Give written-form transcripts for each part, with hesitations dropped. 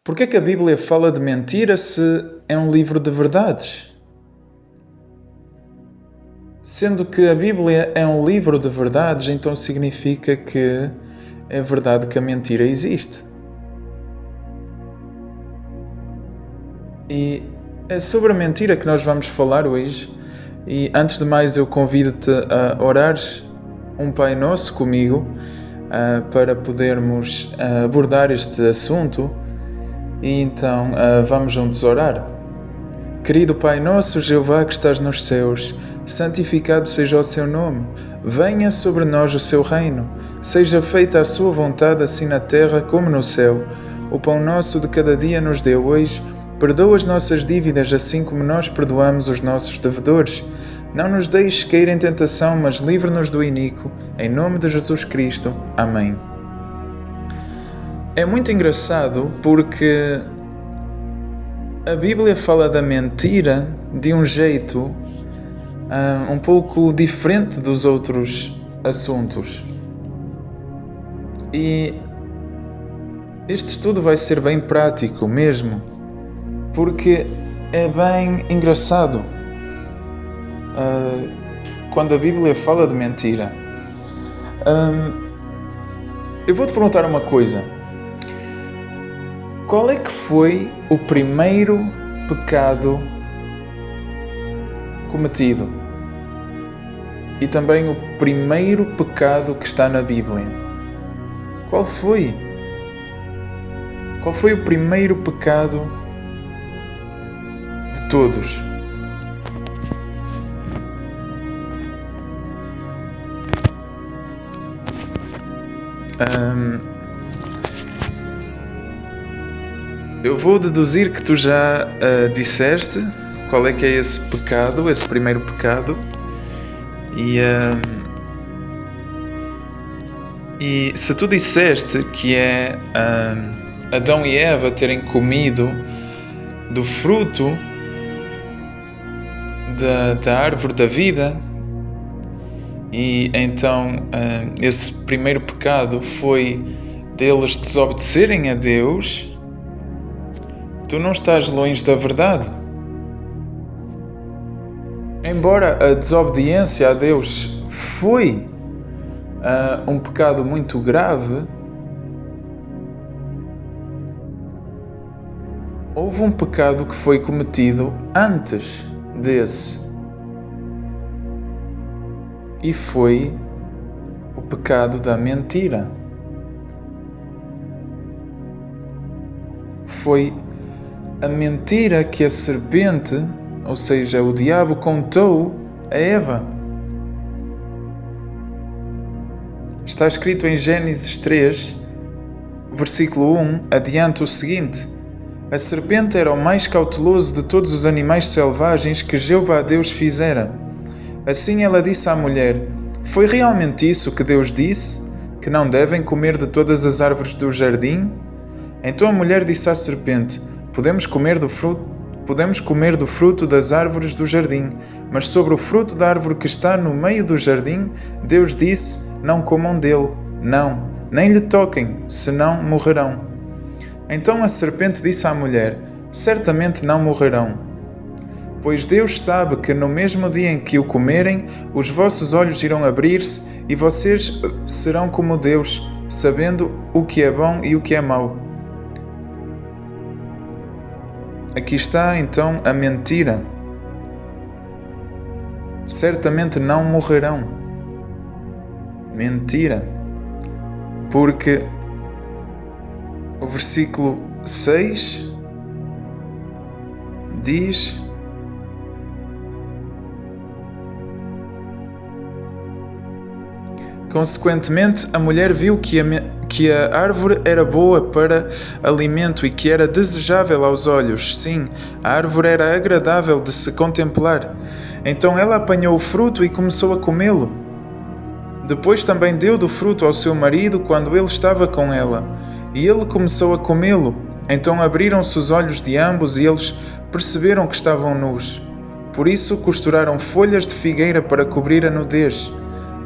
Por que é que a Bíblia fala de mentira se é um livro de verdades? Sendo que a Bíblia é um livro de verdades, então significa que é verdade que a mentira existe. E é sobre a mentira que nós vamos falar hoje. E antes de mais, eu convido-te a orares um Pai Nosso comigo para podermos abordar este assunto. E então vamos juntos orar. Querido Pai Nosso, Jeová que estás nos céus, santificado seja o seu nome. Venha sobre nós o seu reino. Seja feita a sua vontade, assim na terra como no céu. O pão nosso de cada dia nos dê hoje. Perdoa as nossas dívidas, assim como nós perdoamos os nossos devedores. Não nos deixes cair em tentação, mas livra-nos do iníquo. Em nome de Jesus Cristo. Amém. É muito engraçado porque a Bíblia fala da mentira de um jeito um pouco diferente dos outros assuntos. E este estudo vai ser bem prático mesmo, porque é bem engraçado quando a Bíblia fala de mentira. Eu vou-te perguntar uma coisa. Qual é que foi o primeiro pecado cometido? E também o primeiro pecado que está na Bíblia? Qual foi? Qual foi o primeiro pecado de todos? Eu vou deduzir que tu já disseste qual é que é esse pecado, esse primeiro pecado. E se tu disseste que é Adão e Eva terem comido do fruto da árvore da vida, e então esse primeiro pecado foi deles desobedecerem a Deus, tu não estás longe da verdade. Embora a desobediência a Deus foi um pecado muito grave, houve um pecado que foi cometido antes desse. E foi o pecado da mentira. Foi a mentira que a serpente, ou seja, o diabo, contou a Eva. Está escrito em Gênesis 3, versículo 1, adiante o seguinte: a serpente era o mais cauteloso de todos os animais selvagens que Jeová Deus fizera. Assim ela disse à mulher: foi realmente isso que Deus disse, que não devem comer de todas as árvores do jardim? Então a mulher disse à serpente: Podemos comer do fruto das árvores do jardim, mas sobre o fruto da árvore que está no meio do jardim, Deus disse: não comam dele, não, nem lhe toquem, senão morrerão. Então a serpente disse à mulher: certamente não morrerão. Pois Deus sabe que no mesmo dia em que o comerem, os vossos olhos irão abrir-se e vocês serão como Deus, sabendo o que é bom e o que é mau. Aqui está então a mentira. Certamente não morrerão. Mentira. Porque o versículo 6 diz: consequentemente, a mulher viu que a árvore era boa para alimento e que era desejável aos olhos. Sim, a árvore era agradável de se contemplar. Então ela apanhou o fruto e começou a comê-lo. Depois também deu do fruto ao seu marido quando ele estava com ela, e ele começou a comê-lo. Então abriram-se os olhos de ambos e eles perceberam que estavam nus. Por isso costuraram folhas de figueira para cobrir a nudez.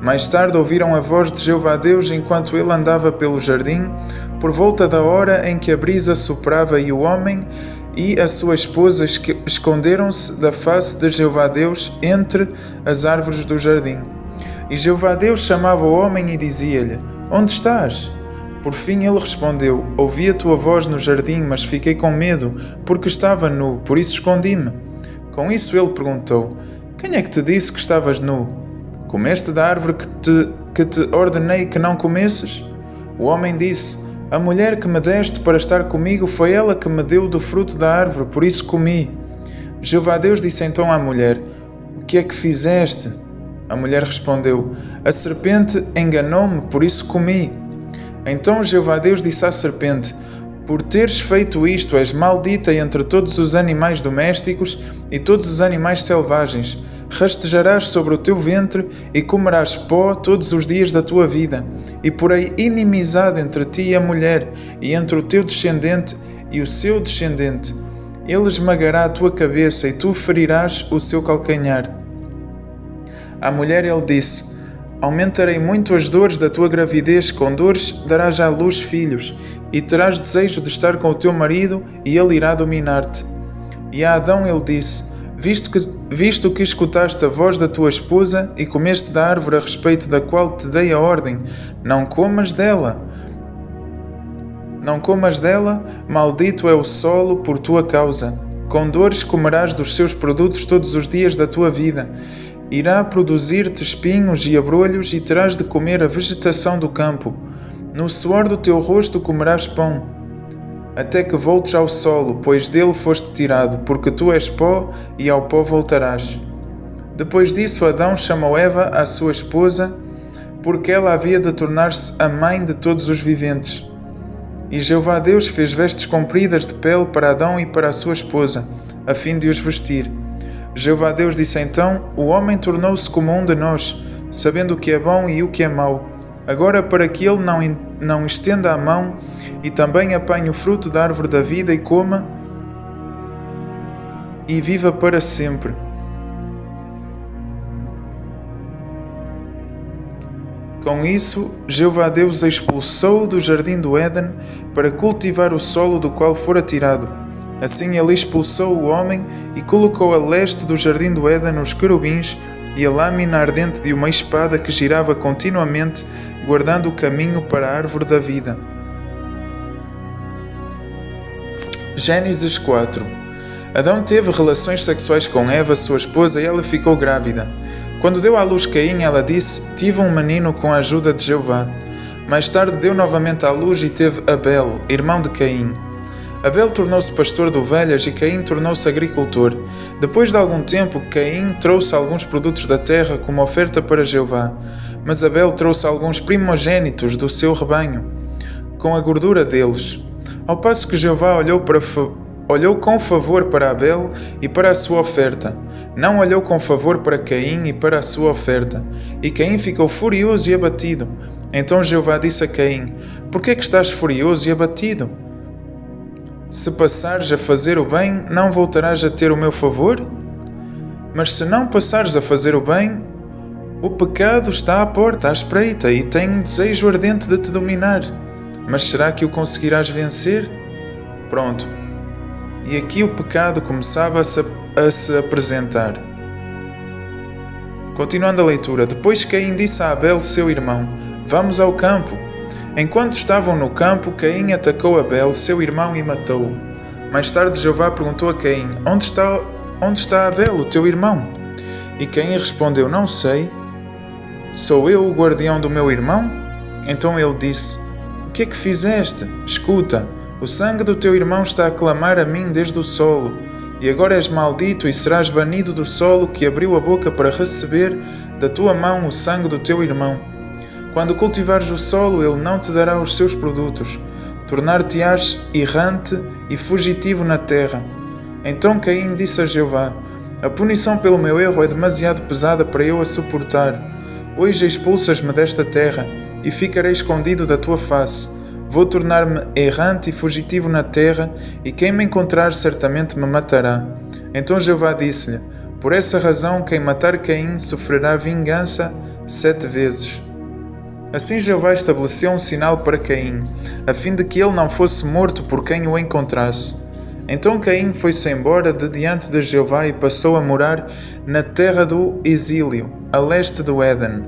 Mais tarde ouviram a voz de Jeová Deus enquanto ele andava pelo jardim, por volta da hora em que a brisa soprava, e o homem e a sua esposa esconderam-se da face de Jeová Deus entre as árvores do jardim. E Jeová Deus chamava o homem e dizia-lhe: Onde estás? Por fim ele respondeu: Ouvi a tua voz no jardim, mas fiquei com medo, porque estava nu, por isso escondi-me. Com isso ele perguntou: Quem é que te disse que estavas nu? Comeste da árvore que te ordenei que não comesses? O homem disse: A mulher que me deste para estar comigo foi ela que me deu do fruto da árvore, por isso comi. Jeová Deus disse então à mulher: O que é que fizeste? A mulher respondeu: A serpente enganou-me, por isso comi. Então Jeová Deus disse à serpente: Por teres feito isto, és maldita entre todos os animais domésticos e todos os animais selvagens. Rastejarás sobre o teu ventre e comerás pó todos os dias da tua vida. E porei inimizade entre ti e a mulher, e entre o teu descendente e o seu descendente. Ele esmagará a tua cabeça, e tu ferirás o seu calcanhar. À mulher ele disse: Aumentarei muito as dores da tua gravidez, com dores darás à luz filhos, e terás desejo de estar com o teu marido, e ele irá dominar-te. E a Adão ele disse: Visto que escutaste a voz da tua esposa, e comeste da árvore a respeito da qual te dei a ordem, não comas dela, maldito é o solo por tua causa. Com dores comerás dos seus produtos todos os dias da tua vida. Irá produzir-te espinhos e abrolhos, e terás de comer a vegetação do campo. No suor do teu rosto comerás pão, até que voltes ao solo, pois dele foste tirado, porque tu és pó, e ao pó voltarás. Depois disso, Adão chamou Eva, a sua esposa, porque ela havia de tornar-se a mãe de todos os viventes. E Jeová Deus fez vestes compridas de pele para Adão e para a sua esposa, a fim de os vestir. Jeová Deus disse então: O homem tornou-se como um de nós, sabendo o que é bom e o que é mau. Agora, para que ele não estenda a mão e também apanhe o fruto da árvore da vida e coma e viva para sempre. Com isso, Jeová Deus a expulsou do jardim do Éden para cultivar o solo do qual fora tirado. Assim ele expulsou o homem e colocou a leste do jardim do Éden os querubins e a lâmina ardente de uma espada que girava continuamente, guardando o caminho para a árvore da vida. Gênesis 4. Adão teve relações sexuais com Eva, sua esposa, e ela ficou grávida. Quando deu à luz Caim, ela disse: Tive um menino com a ajuda de Jeová. Mais tarde deu novamente à luz e teve Abel, irmão de Caim. Abel tornou-se pastor de ovelhas e Caim tornou-se agricultor. Depois de algum tempo, Caim trouxe alguns produtos da terra como oferta para Jeová, mas Abel trouxe alguns primogênitos do seu rebanho, com a gordura deles. Ao passo que Jeová olhou com favor para Abel e para a sua oferta, não olhou com favor para Caim e para a sua oferta. E Caim ficou furioso e abatido. Então Jeová disse a Caim: Por que estás furioso e abatido? Se passares a fazer o bem, não voltarás a ter o meu favor? Mas se não passares a fazer o bem, o pecado está à porta, à espreita, e tem desejo ardente de te dominar. Mas será que o conseguirás vencer? Pronto. E aqui o pecado começava a se apresentar. Continuando a leitura. Depois Caim disse a Abel, seu irmão: Vamos ao campo. Enquanto estavam no campo, Caim atacou Abel, seu irmão, e matou-o. Mais tarde Jeová perguntou a Caim: Onde está Abel, o teu irmão? E Caim respondeu: Não sei. Sou eu o guardião do meu irmão? Então ele disse: O que é que fizeste? Escuta, o sangue do teu irmão está a clamar a mim desde o solo. E agora és maldito e serás banido do solo que abriu a boca para receber da tua mão o sangue do teu irmão. Quando cultivares o solo, ele não te dará os seus produtos. Tornar-te-ás errante e fugitivo na terra. Então Caim disse a Jeová: A punição pelo meu erro é demasiado pesada para eu a suportar. Hoje expulsas-me desta terra e ficarei escondido da tua face. Vou tornar-me errante e fugitivo na terra, e quem me encontrar certamente me matará. Então Jeová disse-lhe: Por essa razão, quem matar Caim sofrerá vingança 7 vezes. Assim Jeová estabeleceu um sinal para Caim, a fim de que ele não fosse morto por quem o encontrasse. Então Caim foi-se embora de diante de Jeová e passou a morar na terra do exílio, a leste do Éden.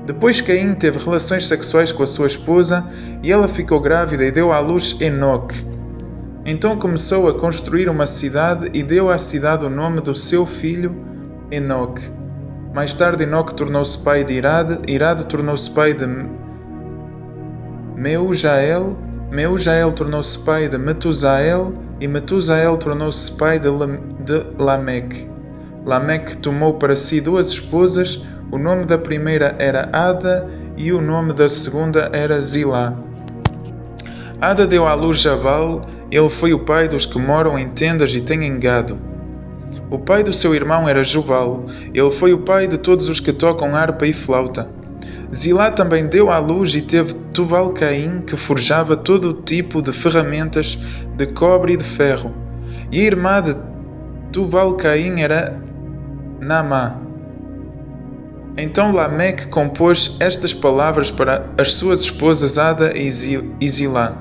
Depois Caim teve relações sexuais com a sua esposa e ela ficou grávida e deu à luz Enoque. Então começou a construir uma cidade e deu à cidade o nome do seu filho Enoque. Mais tarde Enoque tornou-se pai de Irade, Irade tornou-se pai de Meujael, Meujael tornou-se pai de Metusael e Metusael tornou-se pai de Lameque. Lameque tomou para si 2 esposas, o nome da primeira era Ada e o nome da segunda era Zilá. Ada deu à luz Jabal, ele foi o pai dos que moram em tendas e têm gado. O pai do seu irmão era Jubal, ele foi o pai de todos os que tocam harpa e flauta. Zilá também deu à luz e teve Tubal-Caim, que forjava todo o tipo de ferramentas de cobre e de ferro. E a irmã de Tubal-Caim era Naamá. Então Lameque compôs estas palavras para as suas esposas Ada e Zilá.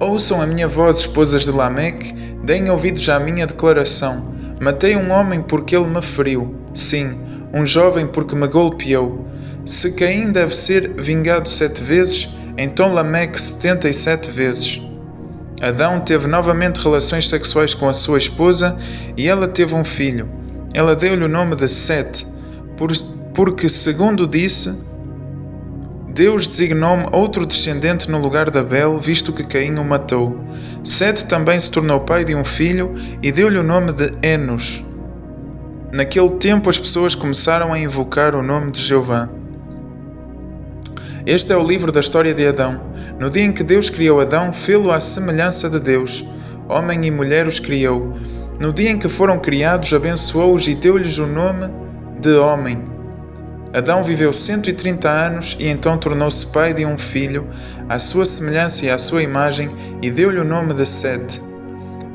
Ouçam a minha voz, esposas de Lameque, deem ouvidos à minha declaração. Matei um homem porque ele me feriu. Sim, um jovem porque me golpeou. Se Caim deve ser vingado 7 vezes, então Lameque 77 vezes. Adão teve novamente relações sexuais com a sua esposa e ela teve um filho. Ela deu-lhe o nome de Sete, porque, segundo disse, Deus designou-me outro descendente no lugar de Abel, visto que Caim o matou. Sete também se tornou pai de um filho e deu-lhe o nome de Enos. Naquele tempo as pessoas começaram a invocar o nome de Jeová. Este é o livro da história de Adão. No dia em que Deus criou Adão, fê-lo à semelhança de Deus. Homem e mulher os criou. No dia em que foram criados, abençoou-os e deu-lhes o nome de homem. Adão viveu 130 anos e então tornou-se pai de um filho, à sua semelhança e à sua imagem, e deu-lhe o nome de Sete.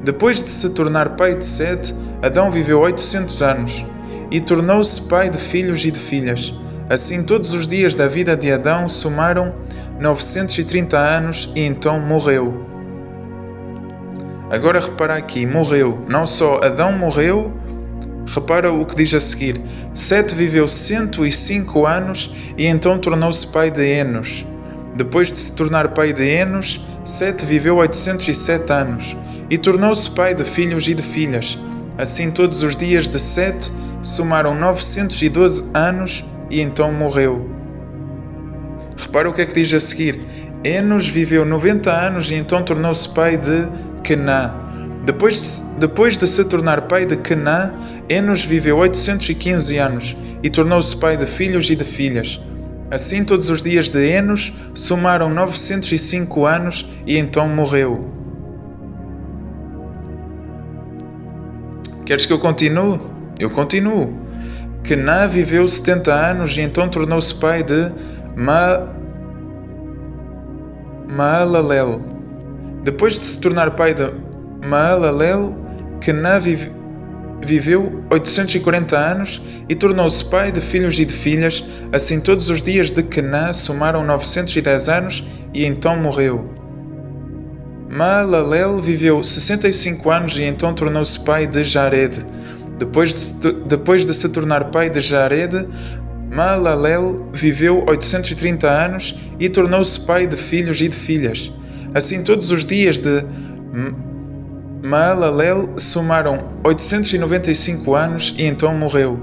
Depois de se tornar pai de Sete, Adão viveu 800 anos, e tornou-se pai de filhos e de filhas. Assim todos os dias da vida de Adão somaram 930 anos e então morreu. Agora repara aqui, morreu. Não só Adão morreu, repara o que diz a seguir. Sete viveu 105 anos e então tornou-se pai de Enos. Depois de se tornar pai de Enos, Sete viveu 807 anos e tornou-se pai de filhos e de filhas. Assim todos os dias de Sete somaram 912 anos e então morreu. Repara o que é que diz a seguir. Enos viveu 90 anos e então tornou-se pai de Quená. Depois de se tornar pai de Quená, Enos viveu 815 anos e tornou-se pai de filhos e de filhas. Assim todos os dias de Enos somaram 905 anos e então morreu. Queres que eu continue? Eu continuo. Quená viveu 70 anos e então tornou-se pai de Maalalel. Depois de se tornar pai de Maalalel, Quená viveu 840 anos e tornou-se pai de filhos e de filhas. Assim todos os dias de Quená somaram 910 anos e então morreu. Maalalel viveu 65 anos e então tornou-se pai de Jared. Depois de se tornar pai de Jared, Maalalel viveu 830 anos e tornou-se pai de filhos e de filhas. Assim todos os dias de Maalalel somaram 895 anos e então morreu.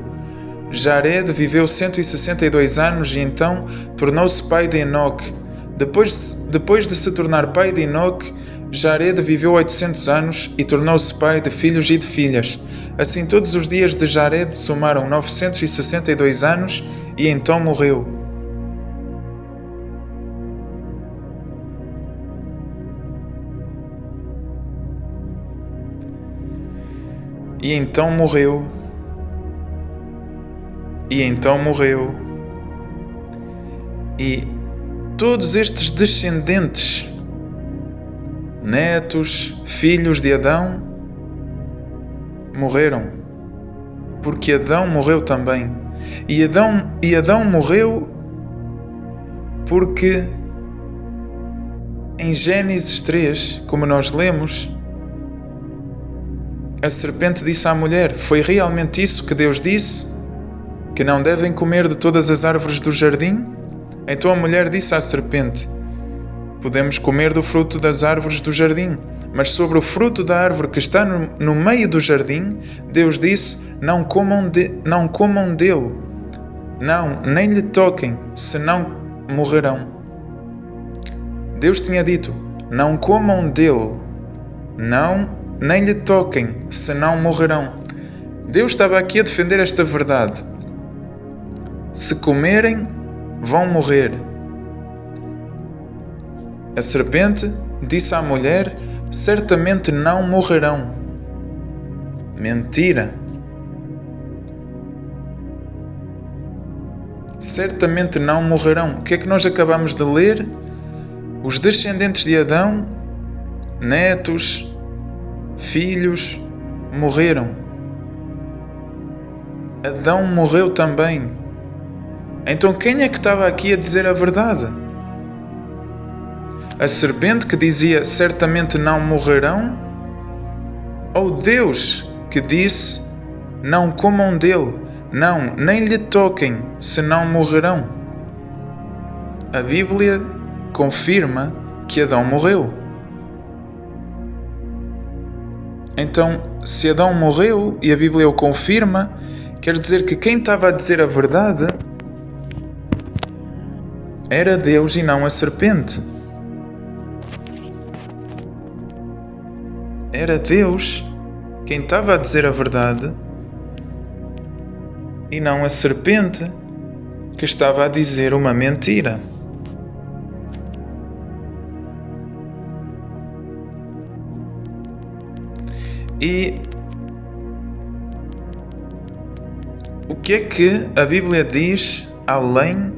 Jared viveu 162 anos e então tornou-se pai de Enoque. Depois de se tornar pai de Enoque, Jared viveu 800 anos e tornou-se pai de filhos e de filhas. Assim todos os dias de Jared somaram 962 anos e então morreu. E então morreu. E todos estes descendentes, netos, filhos de Adão, morreram. Porque Adão morreu também. E Adão morreu Porque em Gênesis 3, como nós lemos, a serpente disse à mulher: foi realmente isso que Deus disse? Que não devem comer de todas as árvores do jardim? Então a mulher disse à serpente: podemos comer do fruto das árvores do jardim, mas sobre o fruto da árvore que está no meio do jardim, Deus disse: não comam dele, não, nem lhe toquem, senão morrerão. Deus tinha dito: não comam dele, não, nem lhe toquem, senão morrerão. Deus estava aqui a defender esta verdade. Se comerem, vão morrer. A serpente disse à mulher: certamente não morrerão. Mentira. Certamente não morrerão. O que é que nós acabamos de ler? Os descendentes de Adão, netos, filhos, morreram. Adão morreu também. Então quem é que estava aqui a dizer a verdade? A serpente que dizia certamente não morrerão? Ou Deus que disse não comam dele, não, nem lhe toquem, senão morrerão? A Bíblia confirma que Adão morreu. Então, se Adão morreu e a Bíblia o confirma, quer dizer que quem estava a dizer a verdade era Deus e não a serpente. Era Deus quem estava a dizer a verdade e não a serpente que estava a dizer uma mentira. E o que é que a Bíblia diz além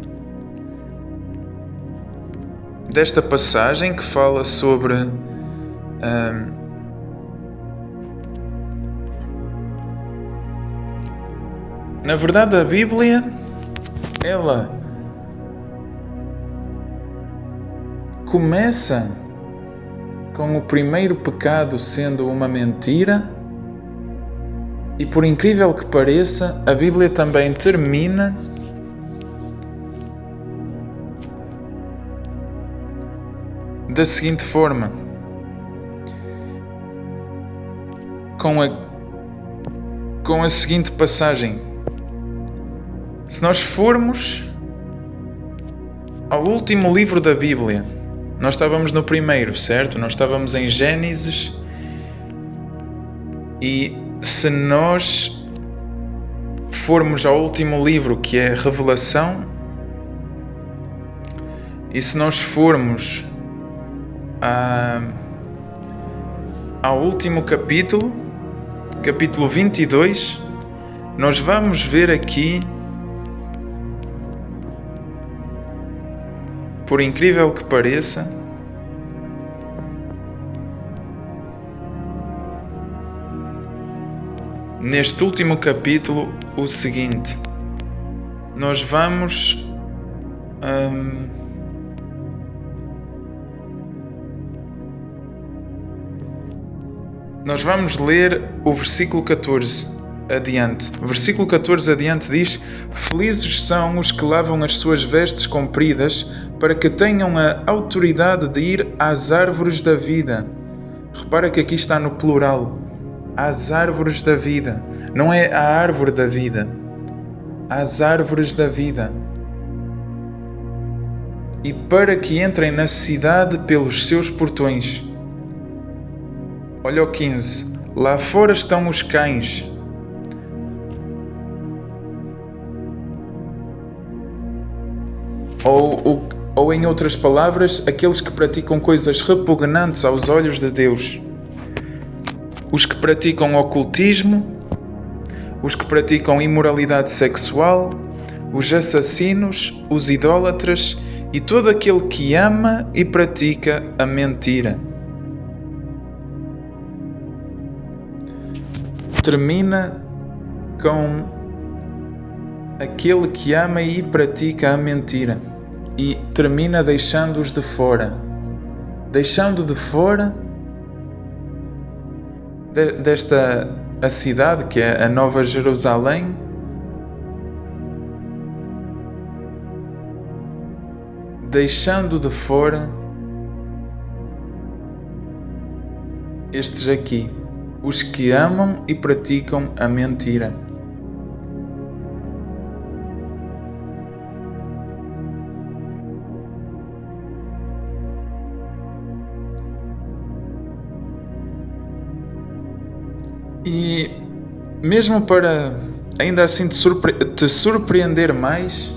desta passagem que fala sobre na verdade, a Bíblia, ela começa com o primeiro pecado sendo uma mentira e, por incrível que pareça, a Bíblia também termina da seguinte forma, com a seguinte passagem. Se nós formos ao último livro da Bíblia, nós estávamos no primeiro, certo? Nós estávamos em Gênesis. E se nós formos ao último livro, que é Revelação, e se nós formos ao último capítulo, capítulo 22, nós vamos ver aqui, por incrível que pareça, neste último capítulo, o seguinte: nós vamos ler o versículo 14 adiante. Versículo 14 adiante diz: felizes são os que lavam as suas vestes compridas, para que tenham a autoridade de ir às árvores da vida. Repara que aqui está no plural. Às árvores da vida. Não é a árvore da vida. Às árvores da vida. E para que entrem na cidade pelos seus portões. Olha o 15. Lá fora estão os cães. Ou em outras palavras, aqueles que praticam coisas repugnantes aos olhos de Deus. Os que praticam ocultismo, os que praticam imoralidade sexual, os assassinos, os idólatras e todo aquele que ama e pratica a mentira. Termina com aquele que ama e pratica a mentira. e termina deixando-os de fora. Deixando de fora desta a cidade, que é a Nova Jerusalém, deixando de fora estes aqui, os que amam e praticam a mentira. E mesmo para ainda assim te surpreender mais,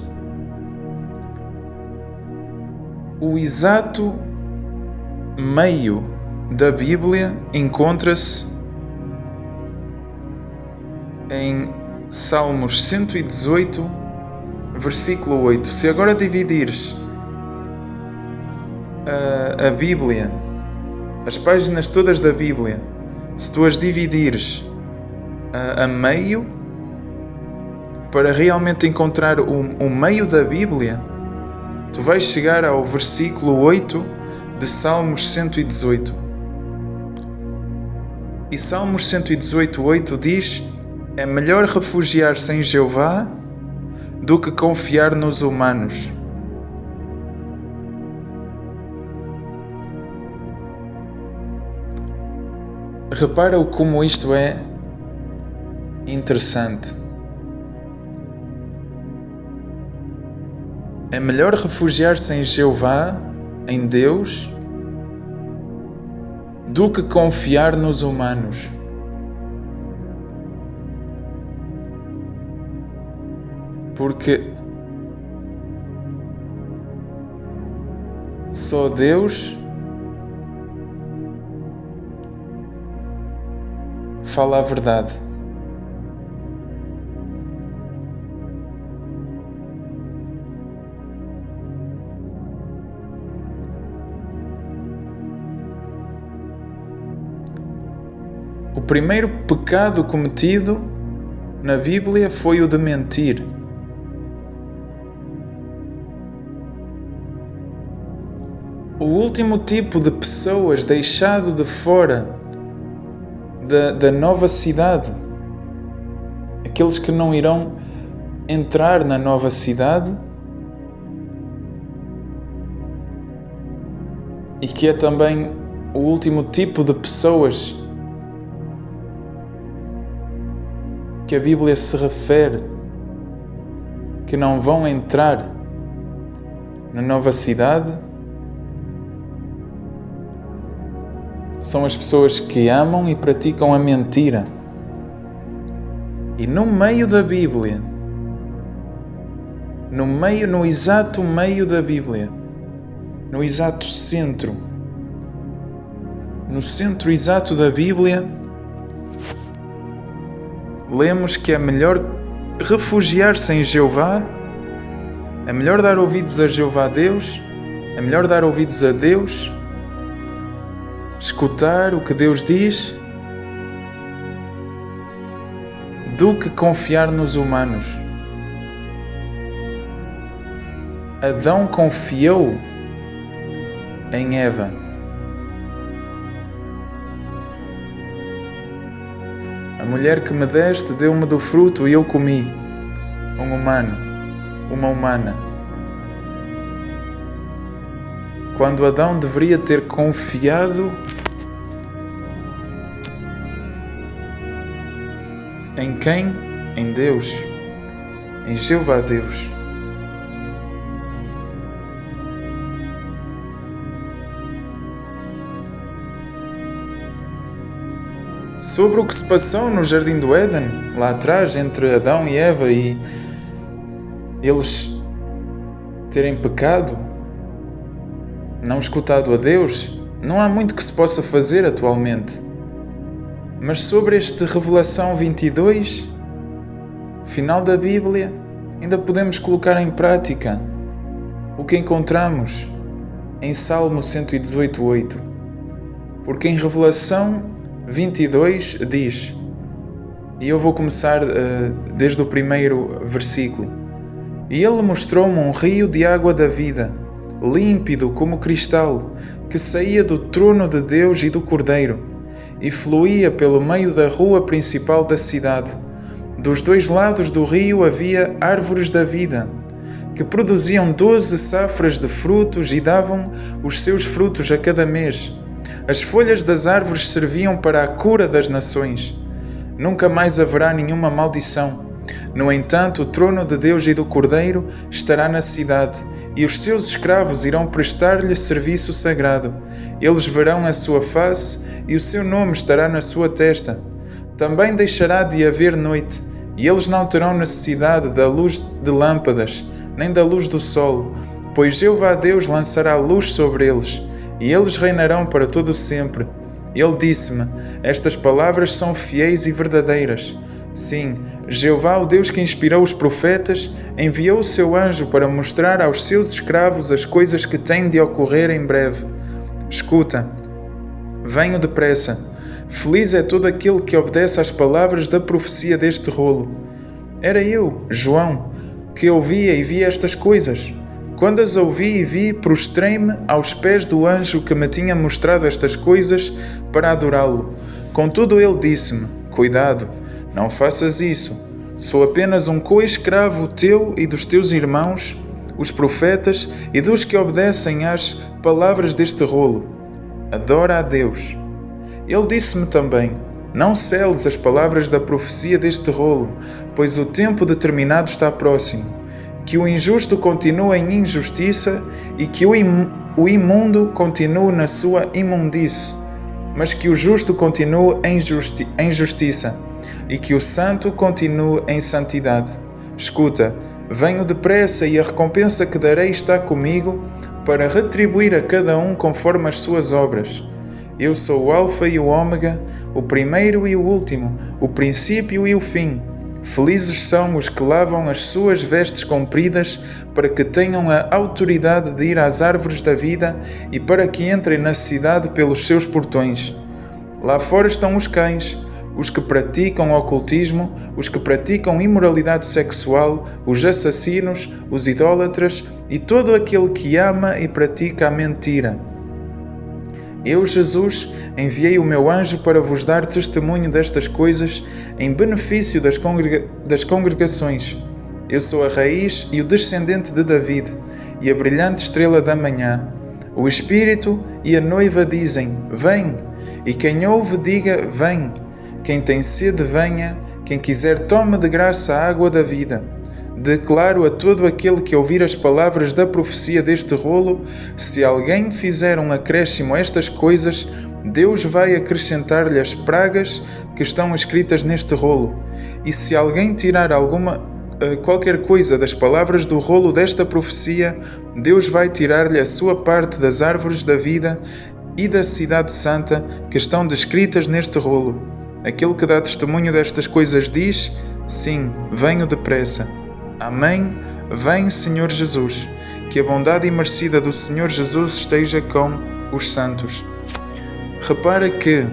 o exato meio da Bíblia encontra-se em Salmos 118, versículo 8. Se agora dividires a Bíblia, as páginas todas da Bíblia, se tu as dividires a meio, para realmente encontrar o meio da Bíblia, tu vais chegar ao versículo 8 de Salmos 118. E Salmos 118:8 diz: é melhor refugiar-se em Jeová do que confiar nos humanos. Repara como isto é interessante. É melhor refugiar-se em Jeová, em Deus, do que confiar nos humanos. Porque só Deus fala a verdade. O primeiro pecado cometido na Bíblia foi o de mentir. O último tipo de pessoas deixado de fora da nova cidade, aqueles que não irão entrar na nova cidade, e que é também o último tipo de pessoas que a Bíblia se refere que não vão entrar na nova cidade, são as pessoas que amam e praticam a mentira. E no meio da Bíblia, no exato meio da Bíblia, no exato centro, no centro exato da Bíblia, lemos que é melhor refugiar-se em Jeová, é melhor dar ouvidos a Jeová Deus, é melhor dar ouvidos a Deus, escutar o que Deus diz, do que confiar nos humanos. Adão confiou em Eva. A mulher que me deste deu-me do fruto e eu comi. Um humano, uma humana. Quando Adão deveria ter confiado em quem? Em Deus, em Jeová Deus. Sobre o que se passou no Jardim do Éden, lá atrás, entre Adão e Eva, e eles terem pecado, não escutado a Deus, não há muito que se possa fazer atualmente. Mas sobre este Revelação 22, final da Bíblia, ainda podemos colocar em prática o que encontramos em Salmo 118:8. Porque em Revelação 22 diz, e eu vou começar desde o primeiro versículo: E ele mostrou-me um rio de água da vida, límpido como cristal, que saía do trono de Deus e do Cordeiro, e fluía pelo meio da rua principal da cidade. Dos dois lados do rio havia árvores da vida, que produziam 12 safras de frutos e davam os seus frutos a cada mês. As folhas das árvores serviam para a cura das nações. Nunca mais haverá nenhuma maldição. No entanto, o trono de Deus e do Cordeiro estará na cidade, e os seus escravos irão prestar-lhe serviço sagrado. Eles verão a sua face, e o seu nome estará na sua testa. Também deixará de haver noite, e eles não terão necessidade da luz de lâmpadas, nem da luz do sol, pois Jeová Deus lançará luz sobre eles, e eles reinarão para todo o sempre. Ele disse-me: estas palavras são fiéis e verdadeiras. Sim, Jeová, o Deus que inspirou os profetas, enviou o seu anjo para mostrar aos seus escravos as coisas que têm de ocorrer em breve. Escuta, venho depressa. Feliz é todo aquele que obedece às palavras da profecia deste rolo. Era eu, João, que ouvia e via estas coisas. Quando as ouvi e vi, prostrei-me aos pés do anjo que me tinha mostrado estas coisas para adorá-lo. Contudo, ele disse-me: cuidado, não faças isso. Sou apenas um co-escravo teu e dos teus irmãos, os profetas, e dos que obedecem às palavras deste rolo. Adora a Deus. Ele disse-me também: não seles as palavras da profecia deste rolo, pois o tempo determinado está próximo. Que o injusto continue em injustiça e que o imundo continue na sua imundice, mas que o justo continue em justiça e que o santo continue em santidade. Escuta, venho depressa e a recompensa que darei está comigo para retribuir a cada um conforme as suas obras. Eu sou o Alfa e o Ômega, o primeiro e o último, o princípio e o fim. Felizes são os que lavam as suas vestes compridas, para que tenham a autoridade de ir às árvores da vida e para que entrem na cidade pelos seus portões. Lá fora estão os cães, os que praticam ocultismo, os que praticam imoralidade sexual, os assassinos, os idólatras e todo aquele que ama e pratica a mentira. Eu, Jesus, enviei o meu anjo para vos dar testemunho destas coisas em benefício das congregações. Eu sou a raiz e o descendente de David e a brilhante estrela da manhã. O Espírito e a noiva dizem: vem, e quem ouve diga: vem. Quem tem sede, venha, quem quiser tome de graça a água da vida. Declaro a todo aquele que ouvir as palavras da profecia deste rolo: se alguém fizer um acréscimo a estas coisas, Deus vai acrescentar-lhe as pragas que estão escritas neste rolo. E se alguém tirar qualquer coisa das palavras do rolo desta profecia, Deus vai tirar-lhe a sua parte das árvores da vida e da cidade santa que estão descritas neste rolo. Aquele que dá testemunho destas coisas diz: sim, venho depressa. Amém. Vem, Senhor Jesus. Que a bondade imercida do Senhor Jesus esteja com os santos. Repara que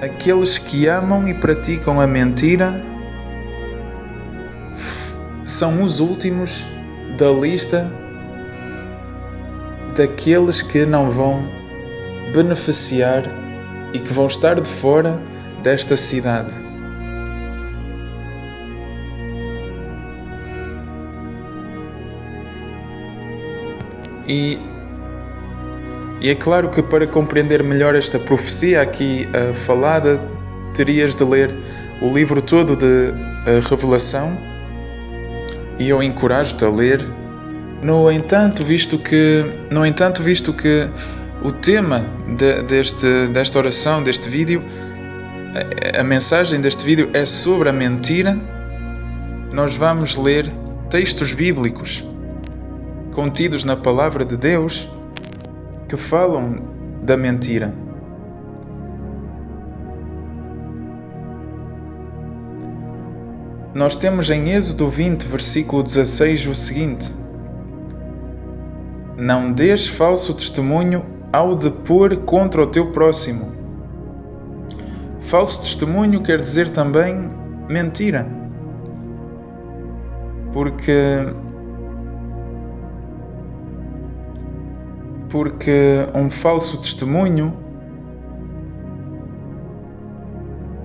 aqueles que amam e praticam a mentira são os últimos da lista daqueles que não vão beneficiar e que vão estar de fora desta cidade. E é claro que para compreender melhor esta profecia aqui falada, terias de ler o livro todo de Revelação, e eu encorajo-te a ler. No entanto, visto que o tema desta oração, deste vídeo, a mensagem deste vídeo é sobre a mentira, nós vamos ler textos bíblicos contidos na Palavra de Deus que falam da mentira. Nós temos em Êxodo 20, versículo 16, o seguinte: não dês falso testemunho ao depor contra o teu próximo. Falso testemunho quer dizer também mentira. Porque um falso testemunho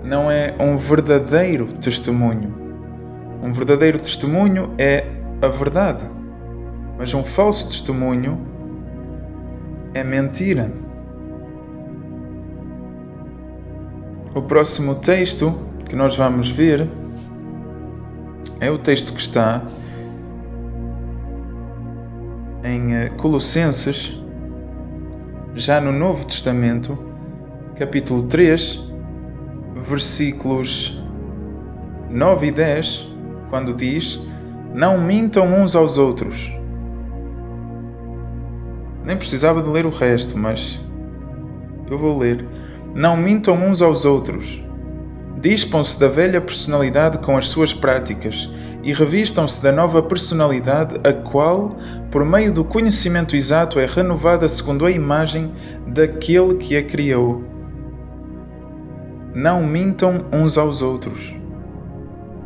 não é um verdadeiro testemunho. Um verdadeiro testemunho é a verdade, mas um falso testemunho é mentira. O próximo texto que nós vamos ver é o texto que está em Colossenses, já no Novo Testamento, capítulo 3, versículos 9 e 10, quando diz: não mintam uns aos outros. Nem precisava de ler o resto, mas eu vou ler. Não mintam uns aos outros. Dispam-se da velha personalidade com as suas práticas e revistam-se da nova personalidade, a qual, por meio do conhecimento exato, é renovada segundo a imagem daquele que a criou. Não mintam uns aos outros.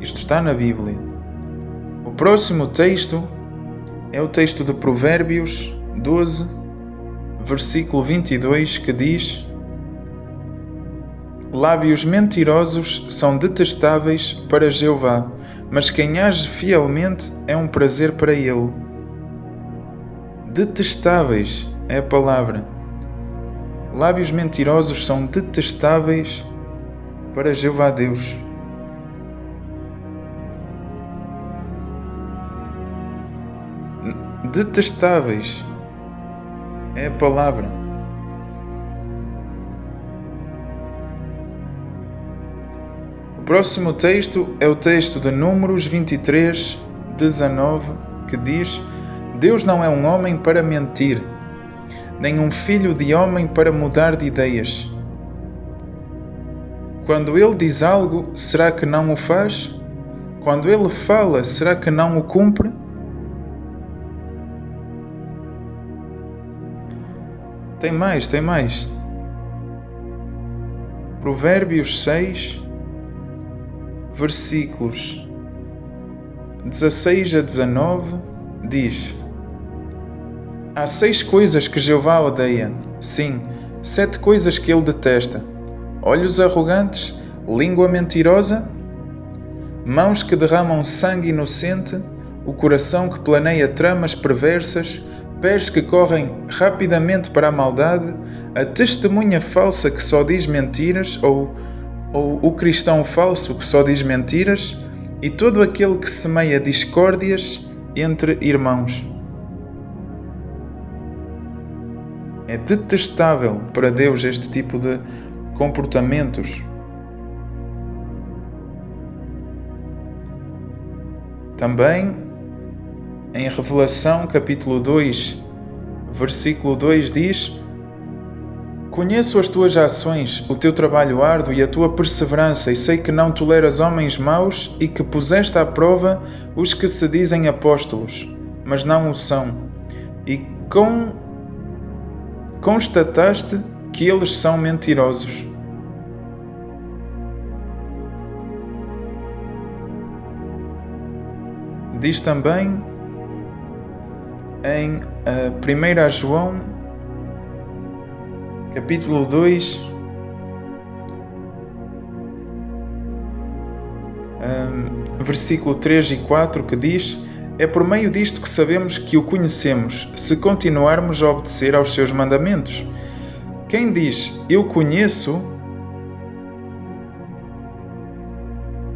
Isto está na Bíblia. O próximo texto é o texto de Provérbios 12, versículo 22, que diz: lábios mentirosos são detestáveis para Jeová, mas quem age fielmente é um prazer para ele. Detestáveis é a palavra. Lábios mentirosos são detestáveis para Jeová Deus. Detestáveis é a palavra. O próximo texto é o texto de Números 23, 19, que diz: Deus não é um homem para mentir, nem um filho de homem para mudar de ideias. Quando ele diz algo, será que não o faz? Quando ele fala, será que não o cumpre? Tem mais. Provérbios 6, versículos 16 a 19, diz: há 6 coisas que Jeová odeia, sim, 7 coisas que ele detesta: olhos arrogantes, língua mentirosa, mãos que derramam sangue inocente, o coração que planeia tramas perversas, pés que correm rapidamente para a maldade, a testemunha falsa que só diz mentiras, ou o cristão falso que só diz mentiras, e todo aquele que semeia discórdias entre irmãos. É detestável para Deus este tipo de comportamentos. Também em Revelação capítulo 2, versículo 2 diz: conheço as tuas ações, o teu trabalho árduo e a tua perseverança, e sei que não toleras homens maus e que puseste à prova os que se dizem apóstolos, mas não o são, e constataste que eles são mentirosos. Diz também em 1 João, capítulo 2, versículo 3 e 4, que diz: é por meio disto que sabemos que o conhecemos, se continuarmos a obedecer aos seus mandamentos. Quem diz, eu conheço,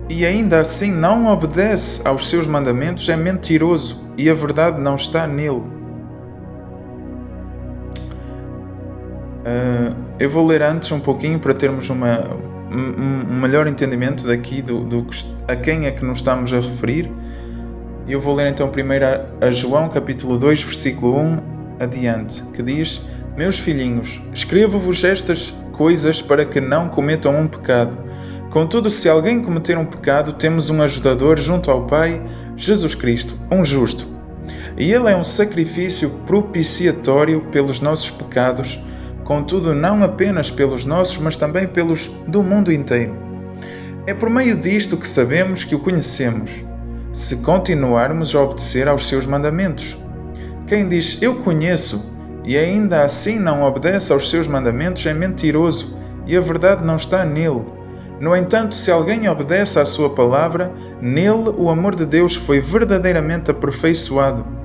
e ainda assim não obedece aos seus mandamentos, é mentiroso, e a verdade não está nele. Eu vou ler antes um pouquinho para termos um melhor entendimento daqui a quem é que nos estamos a referir. E eu vou ler então primeiro a João capítulo 2, versículo 1 adiante, que diz: meus filhinhos, escrevo-vos estas coisas para que não cometam um pecado. Contudo, se alguém cometer um pecado, temos um ajudador junto ao Pai, Jesus Cristo, um justo. E ele é um sacrifício propiciatório pelos nossos pecados, contudo não apenas pelos nossos, mas também pelos do mundo inteiro. É por meio disto que sabemos que o conhecemos. se continuarmos a obedecer aos seus mandamentos. Quem diz eu conheço e ainda assim não obedece aos seus mandamentos é mentiroso e a verdade não está nele. No entanto, se alguém obedece à sua palavra, nele o amor de Deus foi verdadeiramente aperfeiçoado.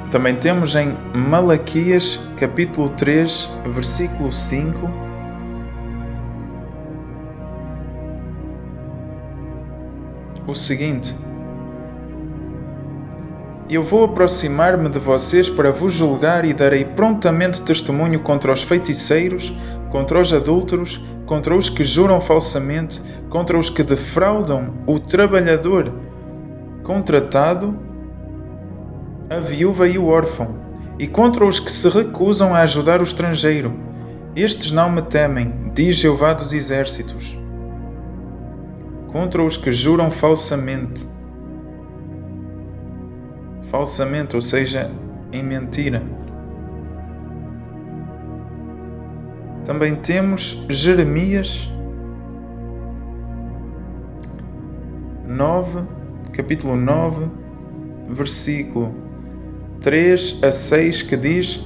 Também temos em Malaquias, capítulo 3, versículo 5, o seguinte: Eu vou aproximar-me de vocês para vos julgar e darei prontamente testemunho contra os feiticeiros, contra os adúlteros, contra os que juram falsamente, contra os que defraudam o trabalhador contratado, a viúva e o órfão, e contra os que se recusam a ajudar o estrangeiro. Estes não me temem, diz Jeová dos Exércitos. Contra os que juram falsamente. Falsamente, ou seja, em mentira. Também temos Jeremias 9, capítulo 9, versículo 3 a 6, que diz: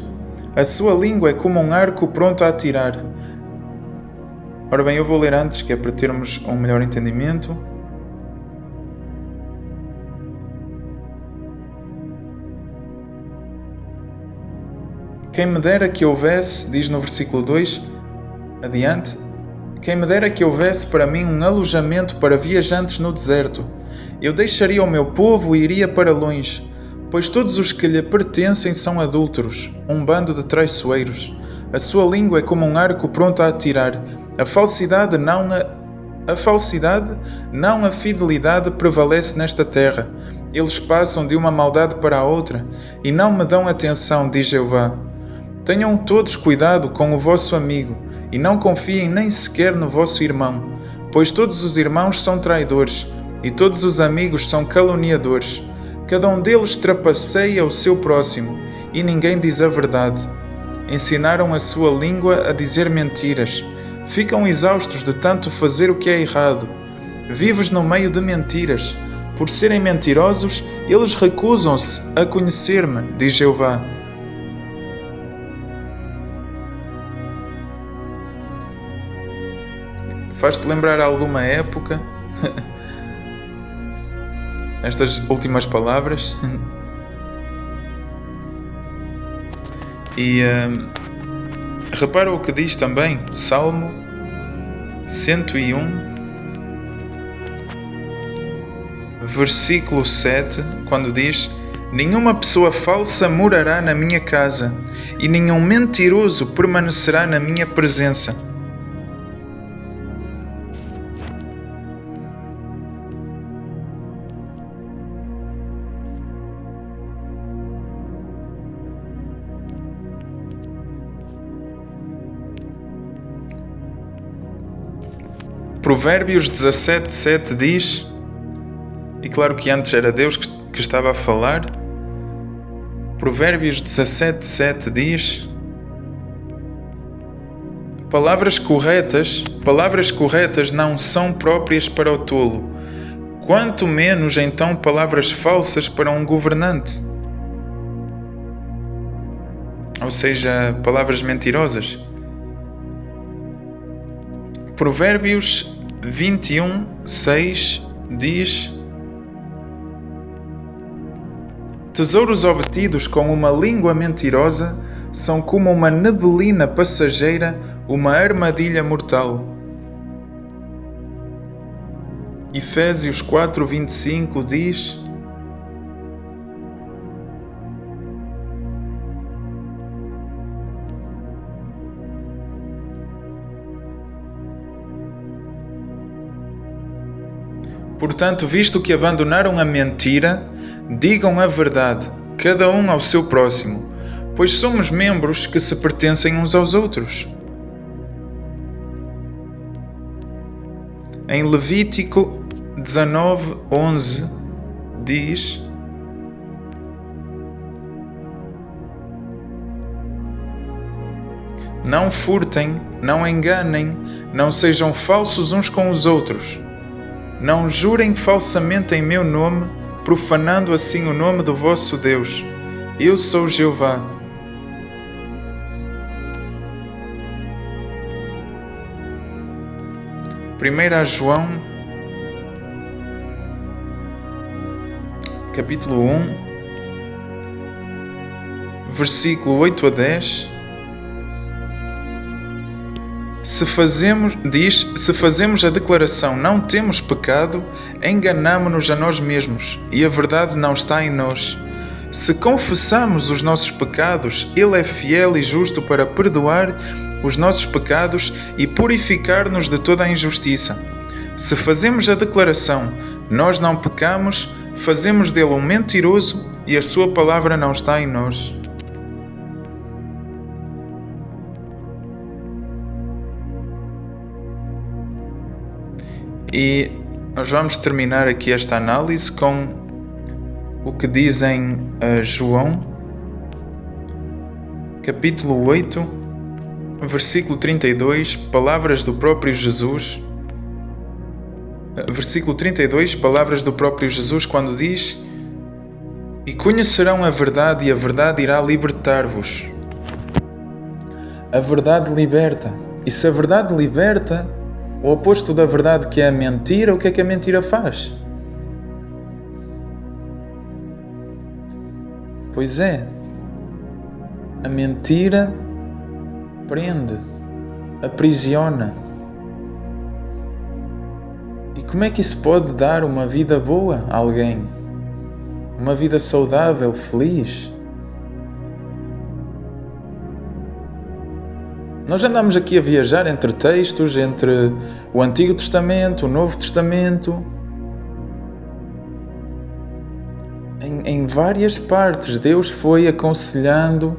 A sua língua é como um arco pronto a atirar. Ora bem, eu vou ler antes, que é para termos um melhor entendimento. Quem me dera que houvesse, diz no versículo 2, adiante, quem me dera que houvesse para mim um alojamento para viajantes no deserto. Eu deixaria o meu povo e iria para longe, pois todos os que lhe pertencem são adúlteros, um bando de traiçoeiros. A sua língua é como um arco pronto a atirar. A falsidade, não a fidelidade prevalece nesta terra. Eles passam de uma maldade para a outra e não me dão atenção, diz Jeová. Tenham todos cuidado com o vosso amigo e não confiem nem sequer no vosso irmão, pois todos os irmãos são traidores e todos os amigos são caluniadores. Cada um deles trapaceia o seu próximo e ninguém diz a verdade. Ensinaram a sua língua a dizer mentiras. Ficam exaustos de tanto fazer o que é errado. Vives no meio de mentiras. Por serem mentirosos, eles recusam-se a conhecer-me, diz Jeová. Faz-te lembrar alguma época? Estas últimas palavras. E repara o que diz também Salmo 101, versículo 7, quando diz: Nenhuma pessoa falsa morará na minha casa, e nenhum mentiroso permanecerá na minha presença. Provérbios 17:7 diz, e claro que antes era Deus que estava a falar, Provérbios 17:7 diz: Palavras corretas não são próprias para o tolo, quanto menos então palavras falsas para um governante. Ou seja, palavras mentirosas. Provérbios 21:6 diz: Tesouros obtidos com uma língua mentirosa são como uma neblina passageira, uma armadilha mortal. Efésios 4:25 diz: Portanto, visto que abandonaram a mentira, digam a verdade, cada um ao seu próximo, pois somos membros que se pertencem uns aos outros. Em Levítico 19:11 diz: Não furtem, não enganem, não sejam falsos uns com os outros. Não jurem falsamente em meu nome, profanando assim o nome do vosso Deus. Eu sou Jeová. Primeira João, capítulo 1, versículo 8 a 10. Se fazemos a declaração não temos pecado, enganamo-nos a nós mesmos e a verdade não está em nós. Se confessamos os nossos pecados, Ele é fiel e justo para perdoar os nossos pecados e purificar-nos de toda a injustiça. Se fazemos a declaração nós não pecamos, fazemos dele um mentiroso e a sua palavra não está em nós. E nós vamos terminar aqui esta análise com o que dizem João, capítulo 8, versículo 32, palavras do próprio Jesus. Versículo 32, palavras do próprio Jesus, quando diz: E conhecerão a verdade, e a verdade irá libertar-vos. A verdade liberta. E se a verdade liberta, o oposto da verdade, que é a mentira, o que é que a mentira faz? Pois é, a mentira prende, aprisiona. E como é que isso pode dar uma vida boa a alguém? Uma vida saudável, feliz? Nós andamos aqui a viajar entre textos, entre o Antigo Testamento, o Novo Testamento. Em várias partes, Deus foi aconselhando: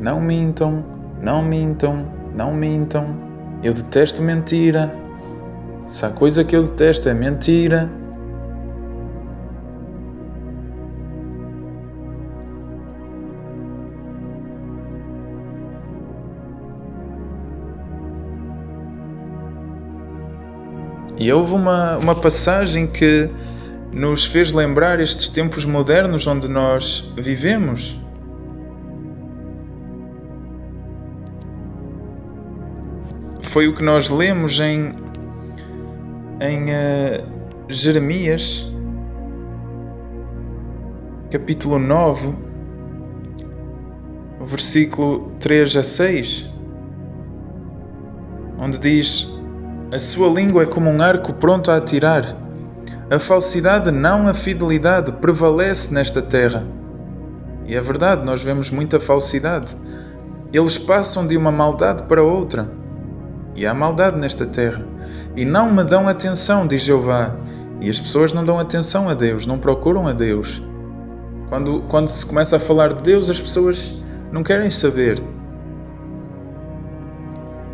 não mintam, não mintam, não mintam. Eu detesto mentira. Se há coisa que eu detesto é mentira. E houve uma passagem que nos fez lembrar estes tempos modernos onde nós vivemos. Foi o que nós lemos em Jeremias, capítulo 9, versículo 3 a 6, onde diz: A sua língua é como um arco pronto a atirar. A falsidade, não a fidelidade, prevalece nesta terra. E é verdade, nós vemos muita falsidade. Eles passam de uma maldade para outra. E há maldade nesta terra. E não me dão atenção, diz Jeová. E as pessoas não dão atenção a Deus, não procuram a Deus. Quando se começa a falar de Deus, as pessoas não querem saber.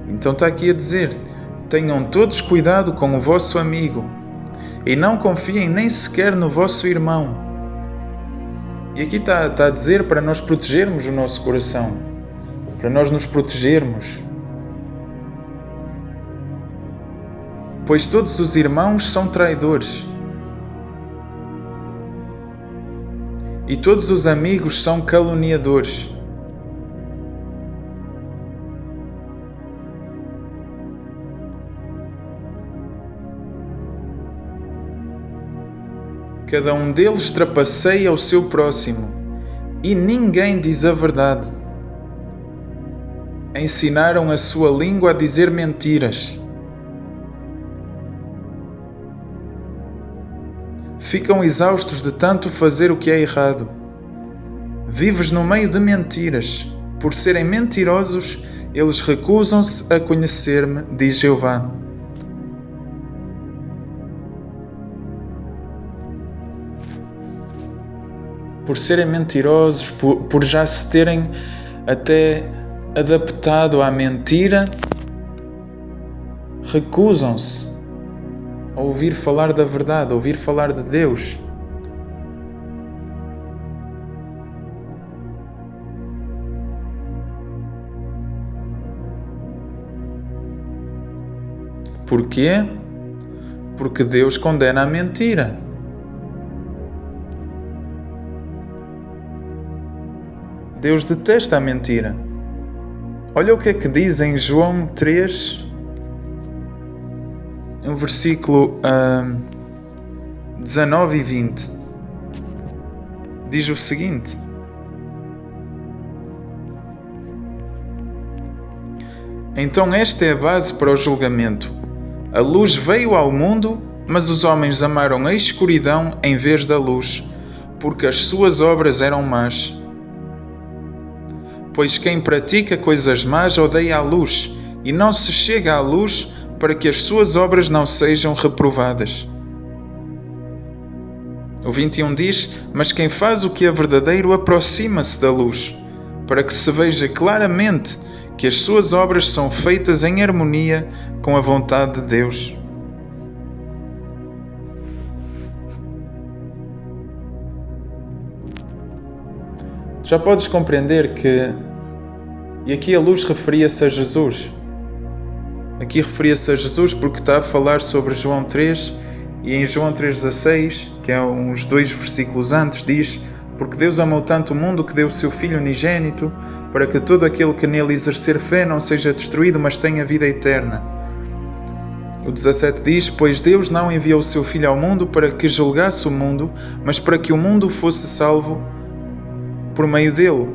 Então está aqui a dizer: tenham todos cuidado com o vosso amigo e não confiem nem sequer no vosso irmão. E aqui está a dizer para nós protegermos o nosso coração, para nós nos protegermos. Pois todos os irmãos são traidores e todos os amigos são caluniadores. Cada um deles trapaceia o seu próximo e ninguém diz a verdade. Ensinaram a sua língua a dizer mentiras. Ficam exaustos de tanto fazer o que é errado. Vives no meio de mentiras. Por serem mentirosos, eles recusam-se a conhecer-me, diz Jeová. Por serem mentirosos, por já se terem até adaptado à mentira, recusam-se a ouvir falar da verdade, a ouvir falar de Deus. Porquê? Porque Deus condena a mentira. Deus detesta a mentira. Olha o que é que diz em João 3, no versículo 19 e 20. Diz o seguinte: Então esta é a base para o julgamento. A luz veio ao mundo, mas os homens amaram a escuridão em vez da luz, porque as suas obras eram más. Pois quem pratica coisas más odeia a luz, e não se chega à luz para que as suas obras não sejam reprovadas. O 21 diz: Mas quem faz o que é verdadeiro aproxima-se da luz, para que se veja claramente que as suas obras são feitas em harmonia com a vontade de Deus. Já podes compreender que, e aqui a luz referia-se a Jesus. Aqui referia-se a Jesus porque está a falar sobre João 3, e em João 3,16, que é uns 2 versículos antes, diz: Porque Deus amou tanto o mundo que deu o seu Filho unigênito, para que todo aquele que nele exercer fé não seja destruído, mas tenha vida eterna. O 17 diz: Pois Deus não enviou o seu Filho ao mundo para que julgasse o mundo, mas para que o mundo fosse salvo por meio dele.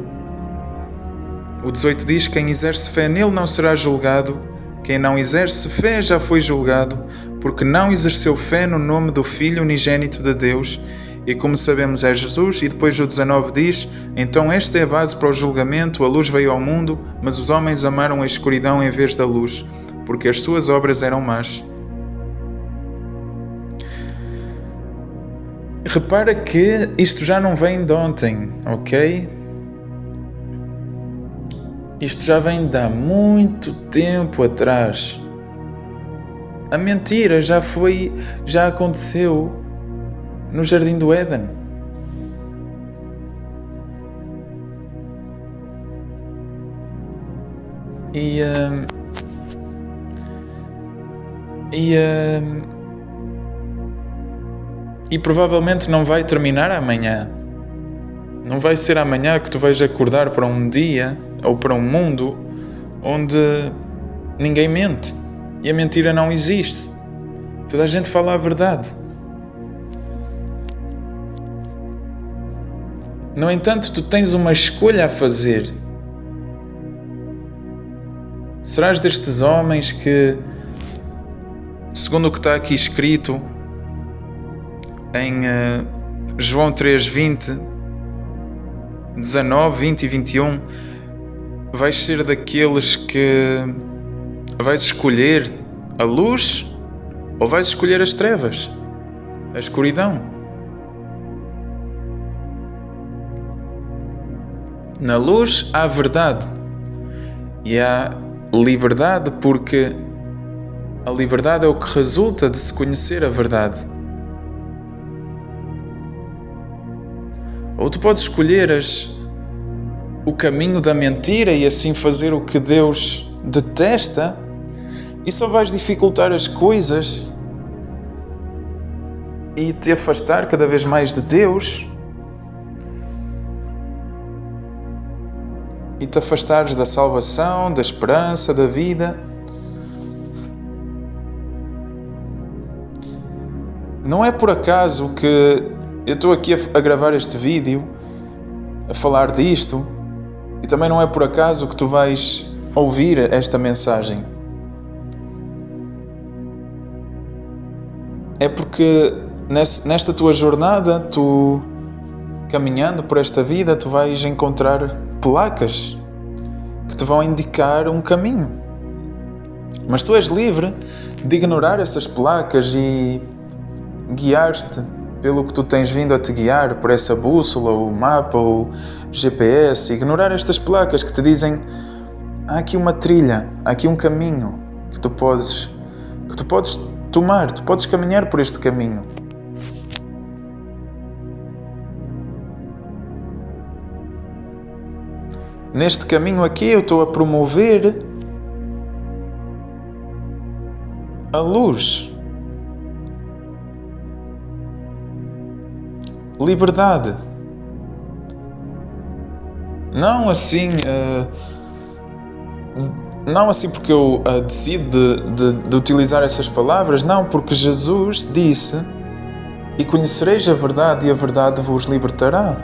O 18 diz: Quem exerce fé nele não será julgado, quem não exerce fé já foi julgado, porque não exerceu fé no nome do Filho unigênito de Deus. E como sabemos é Jesus. E depois o 19 diz: Então esta é a base para o julgamento, a luz veio ao mundo, mas os homens amaram a escuridão em vez da luz, porque as suas obras eram más. Repara que isto já não vem de ontem, ok? Isto já vem de há muito tempo atrás. A mentira já aconteceu no Jardim do Éden. E provavelmente não vai terminar amanhã. Não vai ser amanhã que tu vais acordar para um dia ou para um mundo onde ninguém mente e a mentira não existe. Toda a gente fala a verdade. No entanto, tu tens uma escolha a fazer. Serás destes homens que, segundo o que está aqui escrito em João 3, 20, 19, 20 e 21, vais ser daqueles que vais escolher a luz ou vais escolher as trevas, a escuridão? Na luz há verdade e há liberdade, porque a liberdade é o que resulta de se conhecer a verdade. Ou tu podes escolher o caminho da mentira e assim fazer o que Deus detesta, e só vais dificultar as coisas e te afastar cada vez mais de Deus e te afastares da salvação, da esperança, da vida. Não é por acaso que eu estou aqui a gravar este vídeo, a falar disto, e também não é por acaso que tu vais ouvir esta mensagem. É porque nesta tua jornada, tu caminhando por esta vida, tu vais encontrar placas que te vão indicar um caminho. Mas tu és livre de ignorar essas placas e guiar-te pelo que tu tens vindo a te guiar, por essa bússola, ou mapa, ou GPS, ignorar estas placas que te dizem: há aqui uma trilha, há aqui um caminho que tu podes tomar, tu podes caminhar por este caminho. Neste caminho aqui eu estou a promover a luz. Liberdade. Não assim, não assim porque eu decido de utilizar essas palavras, não, porque Jesus disse: e conhecereis a verdade, e a verdade vos libertará.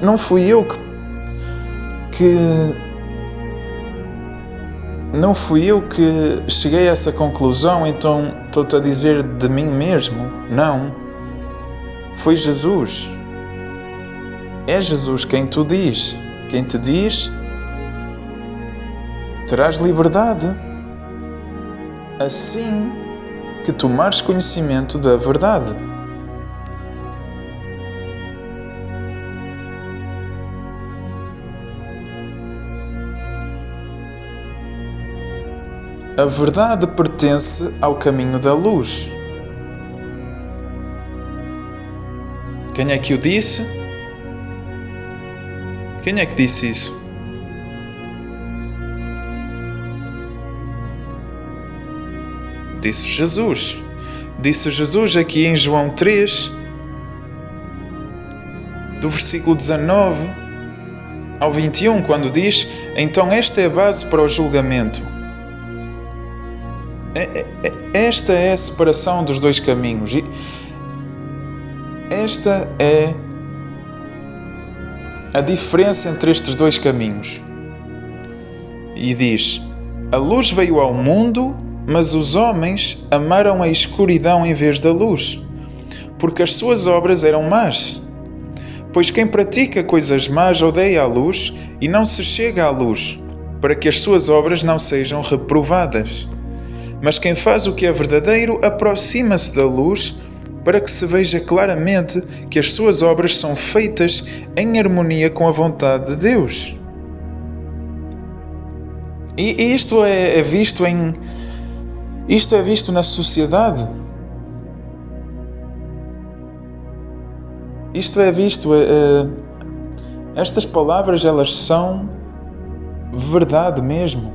Não fui eu não fui eu que cheguei a essa conclusão, então estou-te a dizer de mim mesmo. Não. Foi Jesus. É Jesus quem te diz: terás liberdade assim que tomares conhecimento da verdade. A verdade pertence ao caminho da luz. Quem é que o disse? Quem é que disse isso? Disse Jesus. Disse Jesus aqui em João 3, do versículo 19 ao 21, quando diz: então esta é a base para o julgamento. Esta é a separação dos dois caminhos. Esta é a diferença entre estes dois caminhos. E diz: a luz veio ao mundo, mas os homens amaram a escuridão em vez da luz, porque as suas obras eram más. Pois quem pratica coisas más odeia a luz e não se chega à luz, para que as suas obras não sejam reprovadas. Mas quem faz o que é verdadeiro aproxima-se da luz, para que se veja claramente que as suas obras são feitas em harmonia com a vontade de Deus. E isto é visto na sociedade. Isto é visto. Estas palavras, elas são verdade mesmo.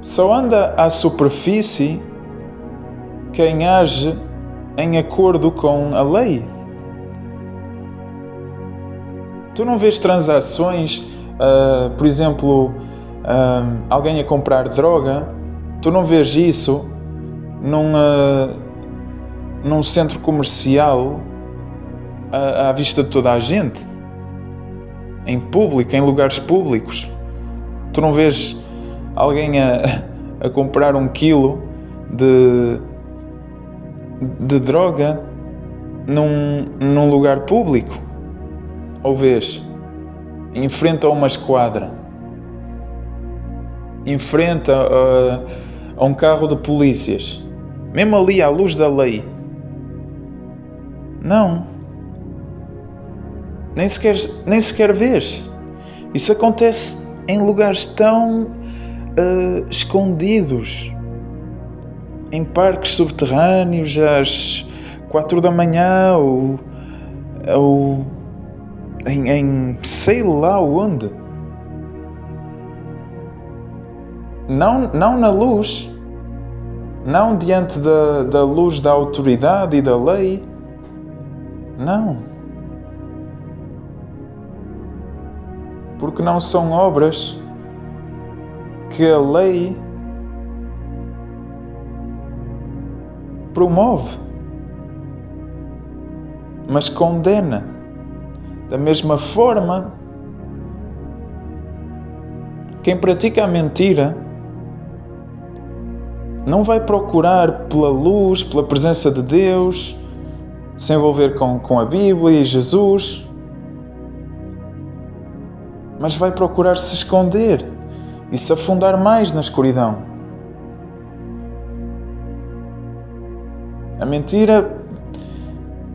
Só anda à superfície quem age em acordo com a lei. Tu não vês transações, por exemplo, alguém a comprar droga, tu não vês isso num centro comercial à vista de toda a gente, em público, em lugares públicos. Tu não vês alguém a comprar 1 quilo de droga num lugar público. Ou vês em frente a uma esquadra, em frente a um carro de polícias, mesmo ali à luz da lei. Não. Nem sequer vês. Isso acontece em lugares tão escondidos, em parques subterrâneos às 4 da manhã ou em sei lá onde. Não na luz, não diante da luz da autoridade e da lei. Não. Porque não são obras que a lei promove, mas condena. Da mesma forma, quem pratica a mentira não vai procurar pela luz, pela presença de Deus, se envolver com a Bíblia e Jesus, mas vai procurar se esconder e se afundar mais na escuridão. A mentira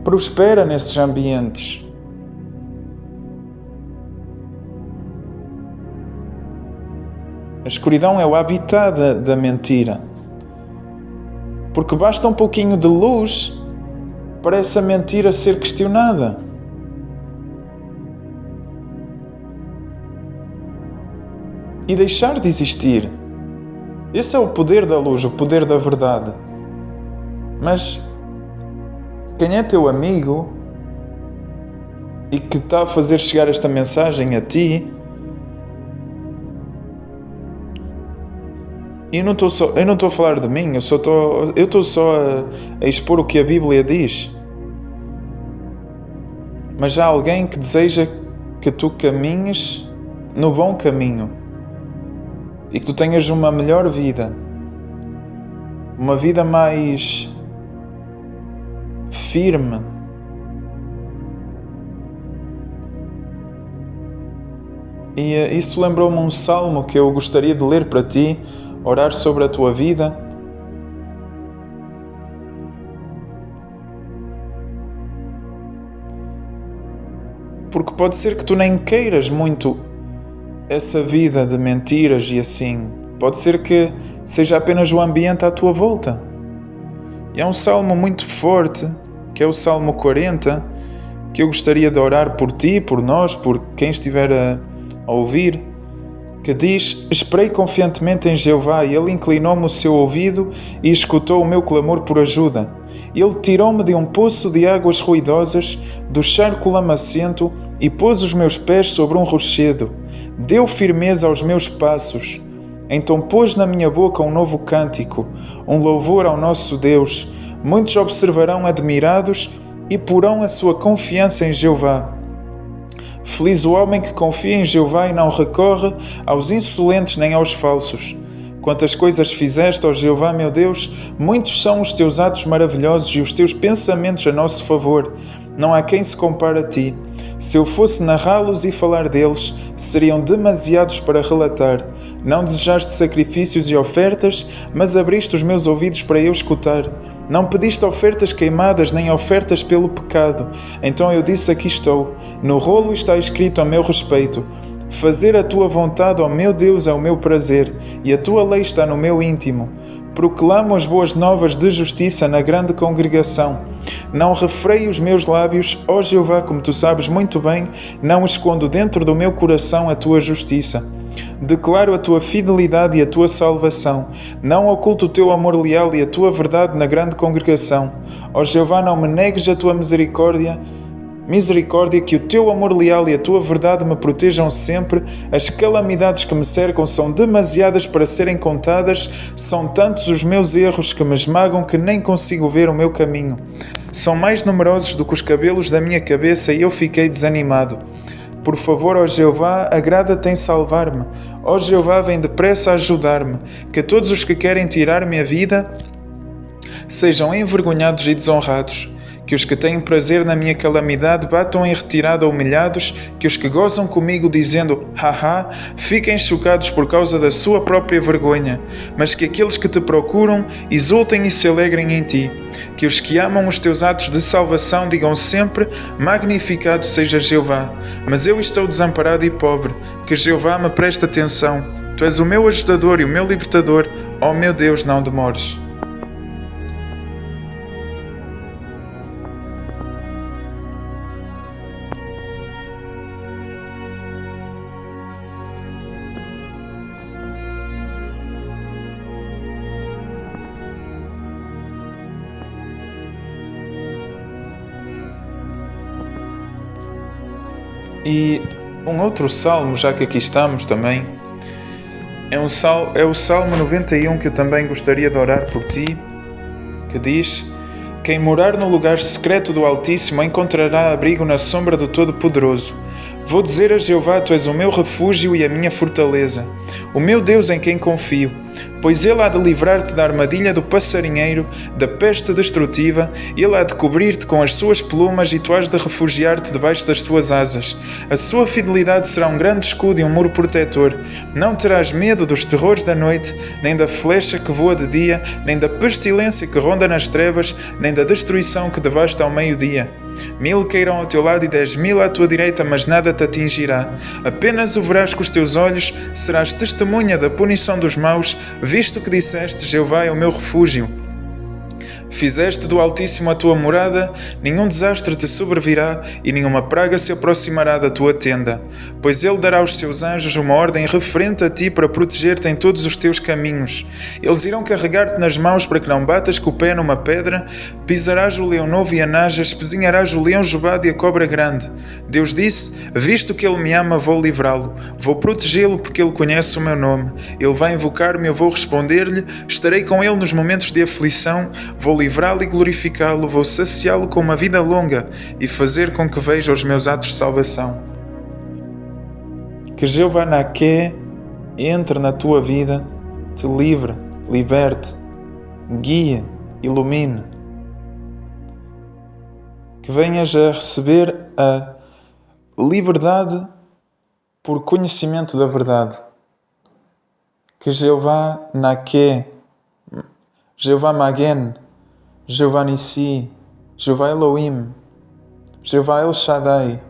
prospera nesses ambientes. A escuridão é o habitat da mentira. Porque basta um pouquinho de luz para essa mentira ser questionada. E deixar de existir. Esse é o poder da luz, o poder da verdade. Mas quem é teu amigo e que está a fazer chegar esta mensagem a ti, eu não estou a falar de mim, eu estou só a expor o que a Bíblia diz. Mas há alguém que deseja que tu caminhes no bom caminho e que tu tenhas uma melhor vida, uma vida mais firme. E isso lembrou-me um salmo que eu gostaria de ler para ti, orar sobre a tua vida. Porque pode ser que tu nem queiras muito essa vida de mentiras e assim. Pode ser que seja apenas o ambiente à tua volta. E é um salmo muito forte, que é o Salmo 40, que eu gostaria de orar por ti, por nós, por quem estiver a ouvir, que diz: Esperei confiantemente em Jeová, e Ele inclinou-me o seu ouvido e escutou o meu clamor por ajuda. Ele tirou-me de um poço de águas ruidosas, do charco lamacento, e pôs os meus pés sobre um rochedo. Deu firmeza aos meus passos. Então pôs na minha boca um novo cântico, um louvor ao nosso Deus. Muitos observarão admirados e porão a sua confiança em Jeová. Feliz o homem que confia em Jeová e não recorre aos insolentes nem aos falsos. Quantas coisas fizeste, ó Jeová, meu Deus, muitos são os teus atos maravilhosos e os teus pensamentos a nosso favor. Não há quem se compare a ti. Se eu fosse narrá-los e falar deles, seriam demasiados para relatar. Não desejaste sacrifícios e ofertas, mas abriste os meus ouvidos para eu escutar. Não pediste ofertas queimadas, nem ofertas pelo pecado. Então eu disse: aqui estou. No rolo está escrito a meu respeito: fazer a tua vontade, ó meu Deus, é o meu prazer, e a tua lei está no meu íntimo. Proclamo as boas novas de justiça na grande congregação. Não refreio os meus lábios, ó Jeová, como tu sabes muito bem, não escondo dentro do meu coração a tua justiça. Declaro a tua fidelidade e a tua salvação. Não oculto o teu amor leal e a tua verdade na grande congregação. Ó Jeová, não me negues a tua misericórdia, que o teu amor leal e a tua verdade me protejam sempre. As calamidades que me cercam são demasiadas para serem contadas. São tantos os meus erros que me esmagam que nem consigo ver o meu caminho. São mais numerosos do que os cabelos da minha cabeça e eu fiquei desanimado. Por favor, ó Jeová, agrada-te em salvar-me. Ó Jeová, vem depressa ajudar-me. Que todos os que querem tirar-me a vida sejam envergonhados e desonrados. Que os que têm prazer na minha calamidade batam em retirada humilhados, que os que gozam comigo dizendo haha, fiquem chocados por causa da sua própria vergonha, mas que aqueles que te procuram exultem e se alegrem em ti. Que os que amam os teus atos de salvação digam sempre: magnificado seja Jeová. Mas eu estou desamparado e pobre, que Jeová me preste atenção. Tu és o meu ajudador e o meu libertador, ó meu Deus, não demores. E um outro salmo, já que aqui estamos também, é o Salmo 91 que eu também gostaria de orar por ti, que diz: quem morar no lugar secreto do Altíssimo encontrará abrigo na sombra do Todo-Poderoso. Vou dizer a Jeová: tu és o meu refúgio e a minha fortaleza, o meu Deus em quem confio. Pois Ele há de livrar-te da armadilha do passarinheiro, da peste destrutiva. Ele há de cobrir-te com as suas plumas e tu has de refugiar-te debaixo das suas asas. A sua fidelidade será um grande escudo e um muro protetor. Não terás medo dos terrores da noite, nem da flecha que voa de dia, nem da pestilência que ronda nas trevas, nem da destruição que devasta ao meio-dia. 1000 cairão ao teu lado e 10.000 à tua direita, mas nada te atingirá. Apenas o verás com os teus olhos, serás testemunha da punição dos maus, visto que disseste: Jeová é o meu refúgio. Fizeste do Altíssimo a tua morada, nenhum desastre te sobrevirá e nenhuma praga se aproximará da tua tenda. Pois ele dará aos seus anjos uma ordem referente a ti para proteger-te em todos os teus caminhos. Eles irão carregar-te nas mãos para que não batas com o pé numa pedra, pisarás o leão novo e a naja, espezinharás o leão jubado e a cobra grande. Deus disse, visto que ele me ama, vou livrá-lo. Vou protegê-lo porque ele conhece o meu nome. Ele vai invocar-me, eu vou responder-lhe, estarei com ele nos momentos de aflição, vou livrá-lo e glorificá-lo, vou saciá-lo com uma vida longa e fazer com que veja os meus atos de salvação. Que Jeová Naqué entre na tua vida, te livre, liberte, guie, ilumine. Que venhas a receber a liberdade por conhecimento da verdade. Que Jeová Naqué, Jeová Magen, Jeová Nissi, Jeová Elohim, Jeová El Shaddai,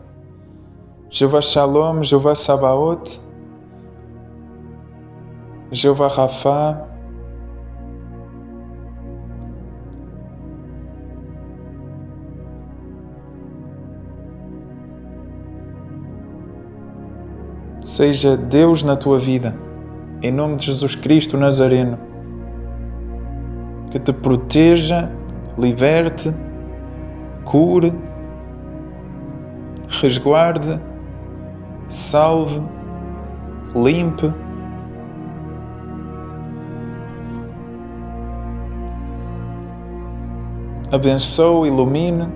Jeová Shalom, Jeová Sabaoth, Jeová Rafa, seja Deus na tua vida, em nome de Jesus Cristo Nazareno, que te proteja, liberte, cure, resguarde, salve, limpe, abençoe, ilumine,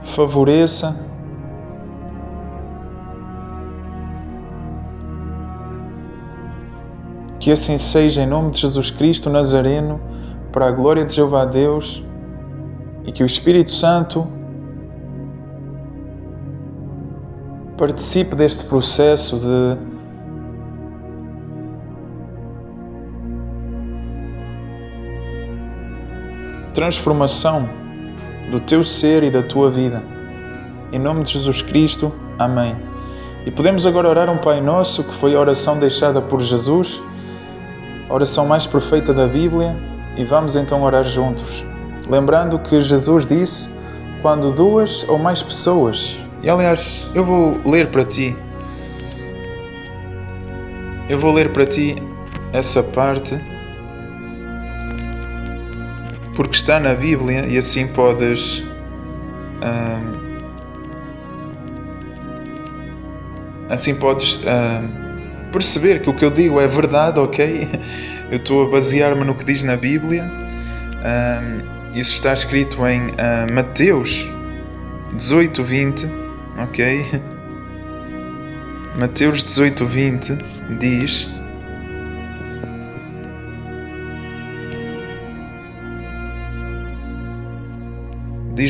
favoreça, que assim seja em nome de Jesus Cristo Nazareno, para a glória de Jeová Deus, e que o Espírito Santo participe deste processo de transformação do teu ser e da tua vida. Em nome de Jesus Cristo, amém. E podemos agora orar um Pai Nosso, que foi a oração deixada por Jesus, a oração mais perfeita da Bíblia, e vamos então orar juntos. Lembrando que Jesus disse, quando duas ou mais pessoas, e aliás, eu vou ler para ti essa parte, porque está na Bíblia e assim podes perceber que o que eu digo é verdade, ok? Eu estou a basear-me no que diz na Bíblia. Isso está escrito em Mateus 18:20, ok? Mateus 18:20 diz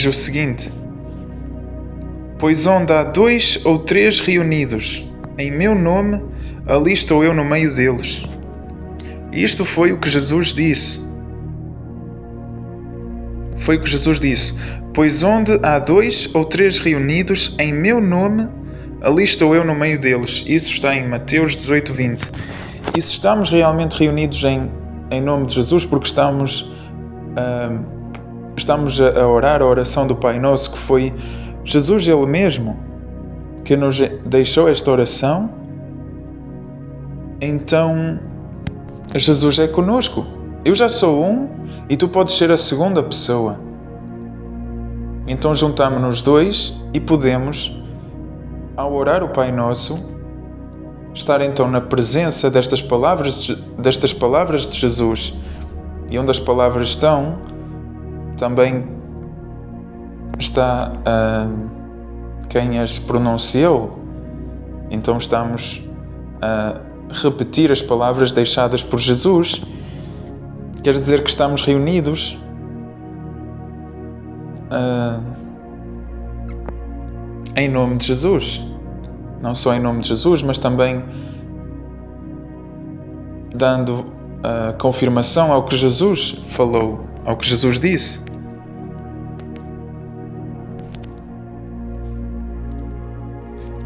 o seguinte: pois onde há 2 ou 3 reunidos em meu nome, ali estou eu no meio deles. Isto foi o que Jesus disse. Pois onde há 2 ou 3 reunidos em meu nome, ali estou eu no meio deles. Isso está em Mateus 18:20. E se estamos realmente reunidos em nome de Jesus, porque estamos a orar a oração do Pai Nosso, que foi Jesus Ele mesmo que nos deixou esta oração, então Jesus é conosco. Eu já sou um e tu podes ser a segunda pessoa. Então juntamos-nos dois e podemos, ao orar o Pai Nosso, estar então na presença destas palavras de Jesus. E onde as palavras estão, também está quem as pronunciou. Então estamos a repetir as palavras deixadas por Jesus. Quer dizer que estamos reunidos em nome de Jesus. Não só em nome de Jesus, mas também dando confirmação ao que Jesus falou, ao que Jesus disse.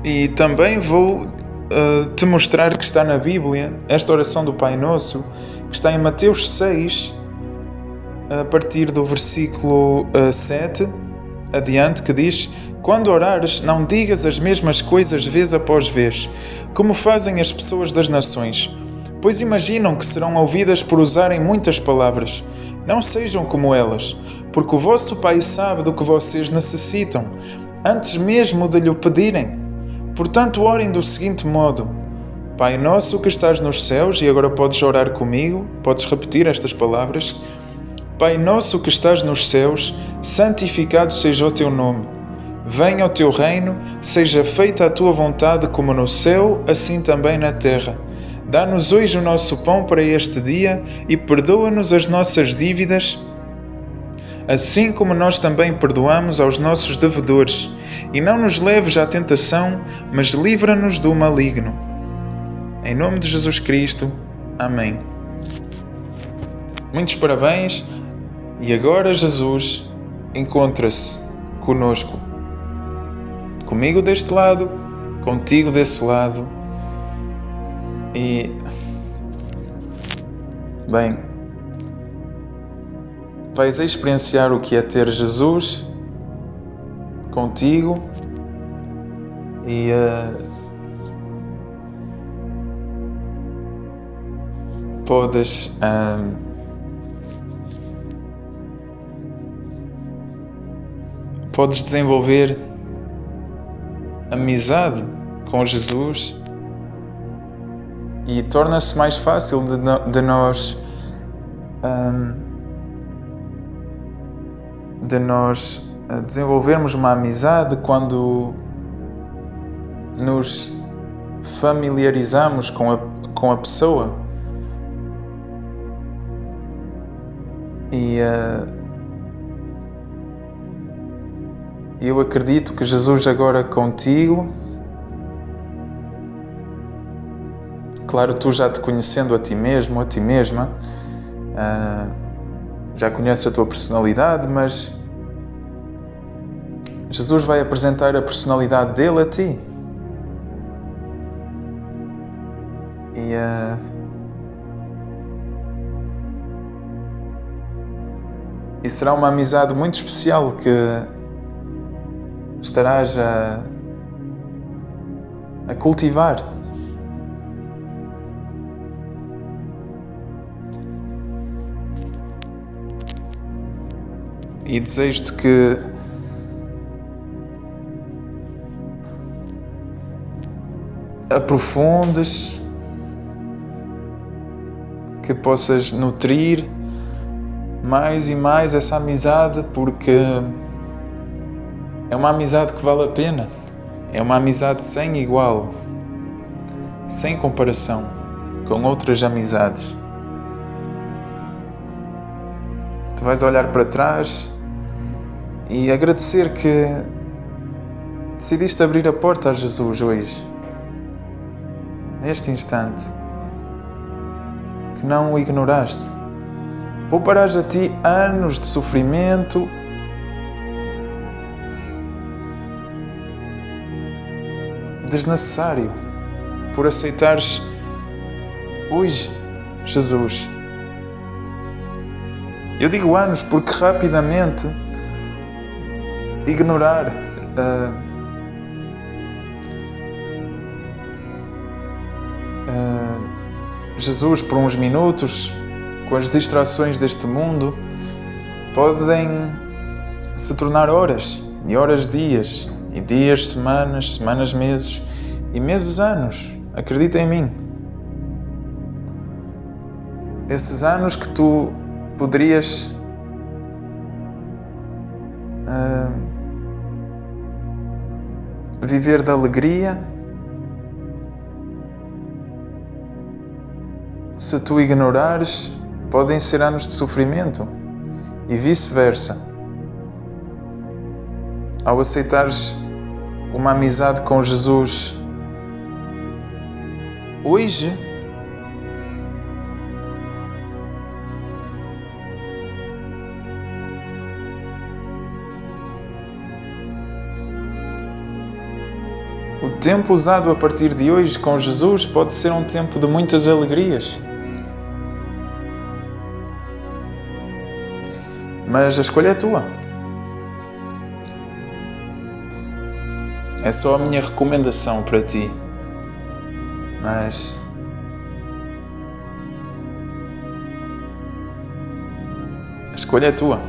E também vou te mostrar que está na Bíblia esta oração do Pai Nosso, que está em Mateus 6, a partir do versículo 7 adiante, que diz: quando orares, não digas as mesmas coisas vez após vez, como fazem as pessoas das nações, pois imaginam que serão ouvidas por usarem muitas palavras. Não sejam como elas, porque o vosso Pai sabe do que vocês necessitam, antes mesmo de lhe o pedirem. Portanto, orem do seguinte modo: Pai nosso que estás nos céus, e agora podes orar comigo, podes repetir estas palavras: Pai nosso que estás nos céus, santificado seja o teu nome. Venha o teu reino, seja feita a tua vontade como no céu, assim também na terra. Dá-nos hoje o nosso pão para este dia e perdoa-nos as nossas dívidas, assim como nós também perdoamos aos nossos devedores. E não nos leves à tentação, mas livra-nos do maligno. Em nome de Jesus Cristo. Amém. Muitos parabéns. E agora Jesus encontra-se conosco. Comigo deste lado, contigo desse lado. E, bem, vais experienciar o que é ter Jesus contigo e podes desenvolver amizade com Jesus e torna-se mais fácil de nós desenvolvermos uma amizade quando nos familiarizamos com a pessoa. E eu acredito que Jesus agora contigo, claro, tu já te conhecendo a ti mesmo, a ti mesma, já conheces a tua personalidade, mas Jesus vai apresentar a personalidade dele a ti. E será uma amizade muito especial que estarás a cultivar. E desejo-te que aprofundes, que possas nutrir mais e mais essa amizade, porque é uma amizade que vale a pena. É uma amizade sem igual, sem comparação com outras amizades. Tu vais olhar para trás e agradecer que decidiste abrir a porta a Jesus hoje, neste instante, que não o ignoraste. Pouparás a ti anos de sofrimento, desnecessário, por aceitares hoje Jesus. Eu digo anos porque rapidamente ignorar Jesus por uns minutos, com as distrações deste mundo, podem se tornar horas, e horas dias, e dias semanas, semanas meses, e meses anos. Acredita em mim. Esses anos que tu poderias viver de alegria, se tu ignorares, podem ser anos de sofrimento, e vice-versa. Ao aceitares uma amizade com Jesus hoje, o tempo usado a partir de hoje com Jesus pode ser um tempo de muitas alegrias. Mas a escolha é tua. É só a minha recomendação para ti. Mas a escolha é tua.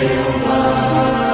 Jeová